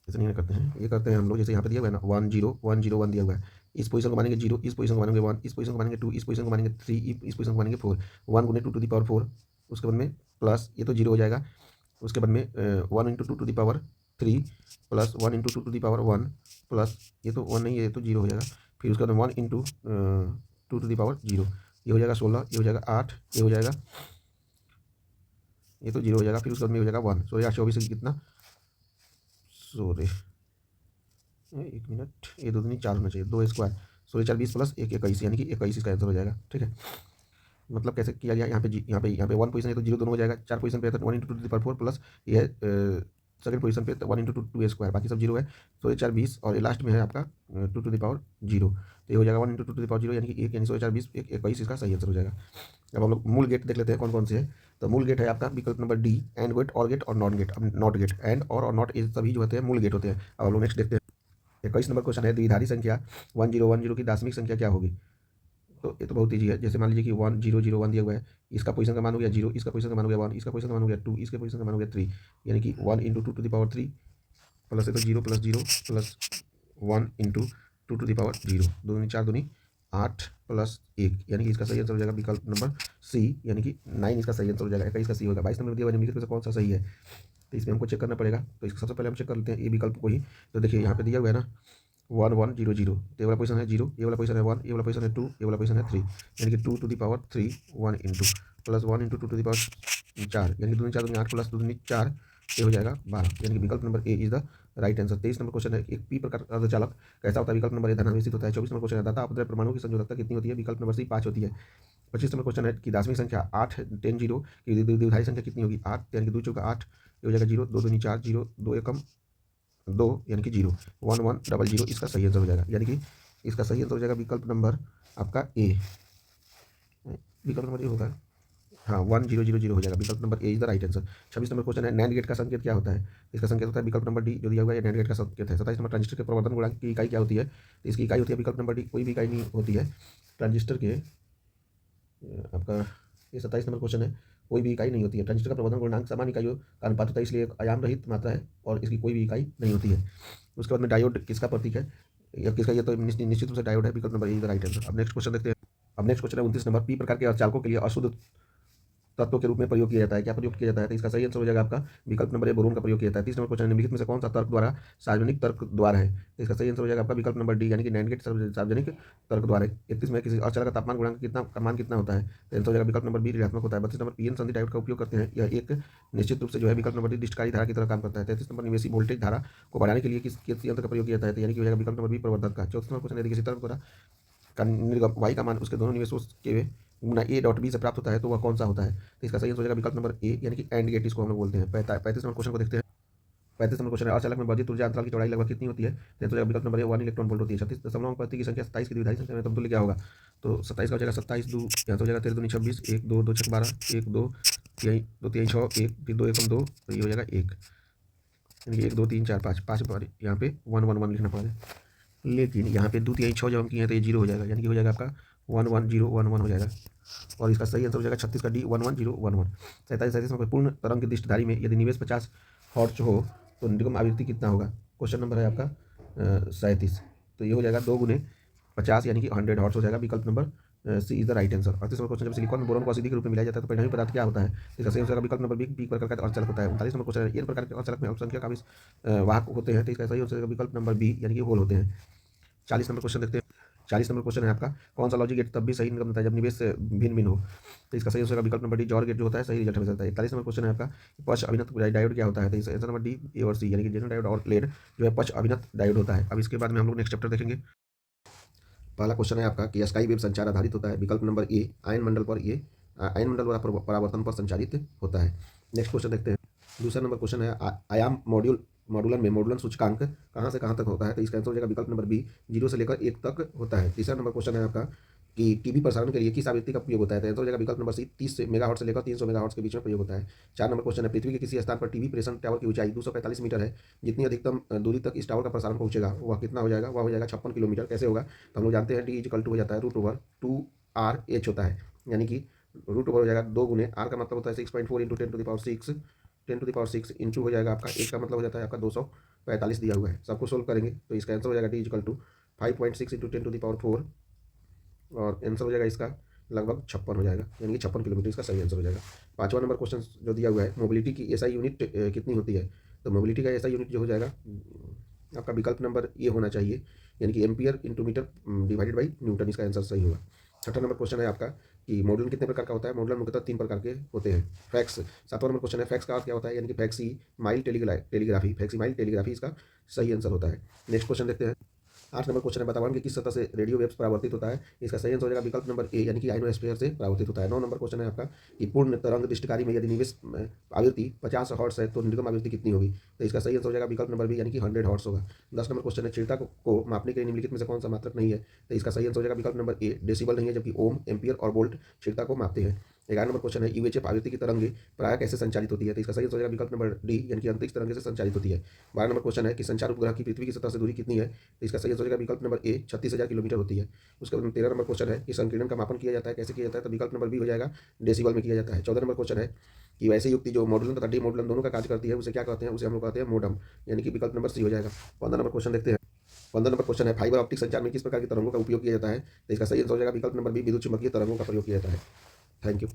ऐसे नहीं करते हैं, ये करते हैं हम लोग जैसे यहाँ पे दिया हुआ है ना 10101 दिया हुआ है, इस पोजीशन को मानेंगे 0, इस पोजीशन को मानेंगे 1, इस पोजीशन को मानेंगे 2, इस पोजीशन को मानेंगे 3, इस पोजीशन को मानेंगे 4, 1 गुने 2 टू दी पावर 4, उसके बाद में प्लस ये तो 0 हो जाएगा, उसके बाद में 1 into 2 to the power 3 plus 1 into 2 to the power 1 plus ये तो 1 नहीं है, ये तो 0 हो जाएगा, फिर उसके बाद 1 इंटू 2 टू दी पावर 0, ये हो जाएगा 16, ये हो जाएगा 8, ये हो जाएगा, ये तो 0 हो जाएगा, फिर उसके बाद में हो जाएगा 1, 16 8 24 कितना, सॉरी 1 मिनट, ये 2 दूनी 4 होना चाहिए, 2 स्क्वायर 16 4 20 प्लस 1 21, यानी कि 21 इसका आंसर हो जाएगा। ठीक है, मतलब कैसे किया गया, यहाँ पे 1 पोजीशन है तो 0 दोनों हो जाएगा, 4 पोजीशन पे है तो 1 into 2 to the power 4 plus ये है सेकंड पोजीशन पे 1 इंटू 2 स्क्वायर, बाकी सब 0 है, 16 4 20 और ये लास्ट में है आपका 2 टू दी पावर 0, तो ये हो जाएगा 1 इंटू 2 टू दी पावर 0 यानी कि 1, यानी 16 4 20 21 इसका सही आंसर हो जाएगा। अब हम लोग मूल गेट देख लेते हैं कौन कौन से है। तो मूल गेट है आपका विकल्प नंबर डी एंड गेट, और गेट और नॉट गेट। अब नॉट गेट एंड और नॉट ये सभी जो होते हैं मूल गेट होते हैं। अब हम लोग नेक्स्ट देखते हैं। 21 नंबर क्वेश्चन है, द्विधारी संख्या 1010 की दार्शनिक संख्या क्या होगी? तो ये तो बहुत ईजी है, जैसे मान लीजिए कि 1001 दिया हुआ है, इसका पोजीशन का मान हो गया 0, इसका पोजीशन का मान हो गया 1, इसका पोजीशन का मान हो गया 2, इसके पोजीशन का मान हो गया 3, यानी कि 1 into 2 to the power 3 plus है तो 0 plus 0 plus 1 into 2 to the power 0, 2 दूनी 4 दूनी 8 प्लस 1, यानी कि इसका सही आंसर हो जाएगा विकल्प नंबर सी, यानी कि 9 इसका सही आंसर हो जाएगा, 21 का सी होगा। 22 नंबर दिया हुआ निम्नलिखित में से कौन सा सही है? तो इसमें हमको चेक करना पड़ेगा, तो इसका सबसे पहले हम चेक कर लेते हैं ए विकल्प को ही। तो देखिए यहाँ पे दिया हुआ है ना 1100, तो ये वाला पोजीशन है 0, ये वाला पोजीशन है 1, ये वाला पोजीशन है 2, ये वाला पोजीशन है 3, यानी कि 2 to the power 3 1 into plus 1 into 2 to the power 4, यानी कि 2 4 दूनी 8 प्लस 2 दूनी 4, ये हो जाएगा 12, यानी कि विकल्प number A is the right answer. 23 number question है, एक पी प्रकार का अर्धचालक कैसा होता है? विकल्प नंबर ए धनावेशित होता है। 24 नंबर क्वेश्चन है, दाता अपद्रव्य परमाणु की संयोजकता कितनी होती है? विकल्प नंबर सी 5 होती है। 25 नंबर क्वेश्चन है कि दार्शनिक संख्या 8 10 0 की द्विधारी संख्या कितनी होगी? 8, यानी कि 2 चौका 8, ये हो जाएगा 0, 2 दूनी 4 0, 2 एकम 2, यानी कि 0, 1 1 0 इसका सही आंसर हो जाएगा, यानी कि इसका सही आंसर हो जाएगा विकल्प नंबर आपका ए, विकल्प नंबर ए होगा, हाँ 1000 हो जाएगा, विकल्प number A is the right answer. 26 number question है, नैंड गेट का संकेत क्या होता है? इसका संकेत होता है विकल्प नंबर डी जो दिया हुआ है, नैंड गेट का संकेत है। 27 नंबर ट्रांजिस्टर के प्रवर्धन गुणांक की इकाई क्या होती है? तो इसकी इकाई होती है विकल्प नंबर डी, कोई भी इकाई नहीं होती है ट्रांजिस्टर के आपका, ये 27 नंबर क्वेश्चन है, कोई भी इकाई नहीं होती है। ट्रांजिस्टर का प्रवर्धन गुणांक समान इकाइयों का अनुपात होता है, इसलिए एक आयाम रहित मात्रा है और इसकी कोई भी इकाई नहीं होती है। उसके बाद में डायोड किसका प्रतीक है या किसका? ये तो निश्चित रूप से डायोड है, विकल्प number A the right answer. अब नेक्स्ट क्वेश्चन देखते हैं। अब नेक्स्ट क्वेश्चन है 29 नंबर, पी प्रकार के अर्धचालकों के लिए अशुद्ध तत्व के रूप में प्रयोग किया जाता है, क्या प्रयोग किया जाता है? तो इसका सही आंसर हो जाएगा आपका विकल्प नंबर ए, बोरोन का प्रयोग किया जाता है। 30 नंबर क्वेश्चन है, निम्नलिखित में से कौन सा तर्क द्वारा सार्वजनिक तर्क द्वार है? तो इसका सही आंसर हो जाएगा आपका विकल्प नंबर डी, यानी कि नैंड गेट सार्वजनिक तर्क द्वार है। 31 में किसी अचल का तापमान गुणांक कितना का मान कितना होता है? तो आंसर हो जाएगा विकल्प नंबर बी, ऋणात्मक होता है। 32 नंबर पीएन संधि डायोड का उपयोग करते हैं, यह एक निश्चित रूप से जो है विकल्प नंबर डी डिस्टकारी धारा की तरह काम करता है। 33 नंबर निवेशी वोल्टेज धारा को बढ़ाने के लिए किस यंत्र का प्रयोग किया जाता है? तो यानी कि हो जाएगा विकल्प नंबर बी, प्रवर्धक का। 34 नंबर क्वेश्चन, यदि किसी तरल द्वारा का निर्गम वाई का मान उसके दोनों निवेशों के गुना ए डॉट बी से प्राप्त होता है तो वह कौन सा होता है? तो इसका सही आंसर हो जाएगा विकल्प नंबर ए, यानी कि एंड गेट इसको हम लोग बोलते हैं। 35 नंबर क्वेश्चन को देखते हैं। 35 नंबर क्वेश्चन है, अर्धचालक में वर्जित ऊर्जा अंतराल की चौड़ाई लगभग कितनी होती है? तो आंसर हो जाएगा विकल्प नंबर ए, 1 इलेक्ट्रॉन वोल्ट होती है। 36 दशमलव पति की संख्या 27 की द्विघाती संख्या में समतुल्य क्या होगा? तो 27 का हो जाएगा 27 2, यहाँ तो हो जाएगा 13 दूनी 26, 1 2 2 6 12, 1 2 3 2 3 6, 1 फिर 2 1 2, तो ये हो जाएगा 1, यानी कि 1 2 3 4 5 5 पर यहाँ पे 1 1 1 लिखना पड़ेगा, लेकिन यहाँ पे 2 3 6 जब हम किए हैं तो ये 0 हो जाएगा, यानी कि हो जाएगा आपका 1 1 0 1 1 हो जाएगा। और इसका सही आंसर हो जाएगा 36 का डी, 1 1 0 1 1। 37 में पूर्ण तरंग की दृष्टिधारी में यदि निवेश 50 हर्ट्ज हो तो निर्गम आवृत्ति कितना होगा? क्वेश्चन नंबर है आपका 37। तो ये हो जाएगा 2 गुने 50, यानी कि 100 हर्ट्ज हो जाएगा। विकल्प number C is the right answer. 38 number question, जब सिलिकॉन में बोरोन को असिडी के रूप में मिलाया जाता है तो परिणामी पदार्थ क्या होता है? इसका सही आंसर विकल्प नंबर बी, पी प्रकार का अर्धचालक होता है। 39 नंबर क्वेश्चन है, एन प्रकार के अर्धचालक में अल्पसंख्यक आवेश वाहक होते हैं, तो इसका सही आंसर विकल्प नंबर बी, यानी कि होल होते हैं। 40 नंबर क्वेश्चन देखते हैं। 40 नंबर क्वेश्चन है आपका, कौन सा लॉजिक गेट तब भी सही निकल देता है जब निवेश भिन्न भिन्न हो? तो इसका सही आंसर विकल्प नंबर डी, जॉर गेट जो होता है सही रिजल्ट हमेशा देता है। 41 नंबर क्वेश्चन है आपका, पक्ष अभिनत डायोड क्या होता है? तो इसका आंसर नंबर डी, ए और सी, यानी कि जेनर डायोड और लेड जो है पक्ष अभिनत डायोड होता है। अब इसके बाद में हम लोग नेक्स्ट चैप्टर देखेंगे। पहला क्वेश्चन है आपका कि स्काई वेव संचार आधारित होता है। विकल्प नंबर ए, आयन मंडल पर, ये आयन मंडल द्वारा परावर्तन पर संचालित होता है। नेक्स्ट क्वेश्चन देखते हैं। दूसरा नंबर क्वेश्चन है, आयाम मॉड्यूलन में मॉडुलन सूचकांक कहाँ से कहाँ तक होता है? तो इसका आंसर हो जाएगा विकल्प नंबर बी, 0 से लेकर 1 तक होता है। तीसरा नंबर क्वेश्चन है आपका कि टीवी प्रसारण के लिए किस आवृत्ति का प्रयोग होता है? तो आंसर हो जाएगा विकल्प नंबर सी, 30 मेगाहर्ट्ज से लेकर 300 मेगाहर्ट्ज के बीच में प्रयोग होता है। 4 नंबर क्वेश्चन है, पृथ्वी के किसी स्थान पर टीवी प्रेषण टावर की ऊंचाई 245 मीटर है, जितनी अधिकतम दूरी तक इस टावर का प्रसारण पहुंचेगा वह कितना हो जाएगा? वह हो जाएगा 56 किलोमीटर। कैसे होगा? तो हम लोग जानते हैं डी इज इक्वल टू हो जाता है √2r/h होता है, यानी कि √2 हो जाएगा 2 गुने r का मतलब होता है 6.4 into 10 to the power 6 into हो जाएगा आपका 1 का मतलब हो जाता है आपका 245 दिया हुआ है। सबको सोल्व करेंगे तो इसका आंसर हो जाएगा D is equal to 5.6 into 10 to the power 4, और आंसर हो जाएगा इसका लगभग 56 हो जाएगा, यानी कि 56 किलोमीटर इसका सही आंसर हो जाएगा। 5वां नंबर क्वेश्चन जो दिया हुआ है, मोबिलिटी की एसआई यूनिट कितनी होती है? तो मोबिलिटी का एसआई यूनिट जो हो जाएगा आपका विकल्प नंबर ये होना चाहिए, यानी कि ampere into metre divided by newton, इसका आंसर सही होगा। 6वां नंबर क्वेश्चन है आपका कि मॉडुलन कितने प्रकार का होता है? मॉडुलन मुख्यतः 3 प्रकार के होते हैं। फैक्स। 7वां नंबर क्वेश्चन है, फैक्स का अर्थ क्या होता है? यानी कि फैक्सी माइल टेलीग्राफी इसका सही आंसर होता है। नेक्स्ट क्वेश्चन देखते हैं। 8 नंबर क्वेश्चन है, वातावरण की किस सतह से रेडियो वेव्स परावर्तित होता है? इसका सही आंसर हो जाएगा विकल्प नंबर ए, यानी कि आयनोस्फीयर से परावर्तित होता है। 9 नंबर क्वेश्चन है आपका कि पूर्ण तरंग दृष्टिकारी में यदि निवेश आवृत्ति 50 हर्ट्ज है तो निर्गम आवृत्ति कितनी होगी? तो इसका सही आंसर हो जाएगा विकल्प नंबर बी, यानी कि 100 हर्ट्ज होगा। 10 नंबर क्वेश्चन है, क्षीणता को मापने के लिए निम्नलिखित में से कौन सा मात्रक नहीं है? तो इसका सही आंसर हो जाएगा विकल्प नंबर ए, डेसिबल नहीं है, जबकि ओम, एम्पियर और वोल्ट क्षीणता को मापते हैं। 11 नंबर क्वेश्चन है, यूएचएफ आवृत्ति की तरंगे प्रायः कैसे संचालित होती है? तो इसका सही आंसर हो जाएगा विकल्प नंबर डी, यानी कि अंतरिक्ष तरंगे से संचालित होती है। 12 नंबर क्वेश्चन है कि संचार उपग्रह की पृथ्वी की सतह से दूरी कितनी है? तो इसका सही आंसर हो जाएगा विकल्प नंबर ए, 36,000 किलोमीटर होती है। उसके बाद 13 नंबर क्वेश्चन है कि संकीर्णन का मापन किया जाता है, कैसे किया जाता है? तो विकल्प नंबर बी हो जाएगा, डेसिबल में किया जाता है। 14 नंबर क्वेश्चन है कि वैसे युक्ति जो मॉडुलन तथा डीमॉडुलन दोनों का कार्य करती है उसे क्या कहते हैं? उसे हम लोग कहते हैं मोडम, यानी कि विकल्प नंबर सी हो जाएगा। 15 नंबर क्वेश्चन देखते हैं। 15 नंबर क्वेश्चन है, फाइबर ऑप्टिक संचार में किस प्रकार की तरंगों का उपयोग किया जाता है? तो इसका सही आंसर हो जाएगा विकल्प नंबर बी, विद्युत चुम्बकीय तरंगों का प्रयोग किया जाता है। Thank you.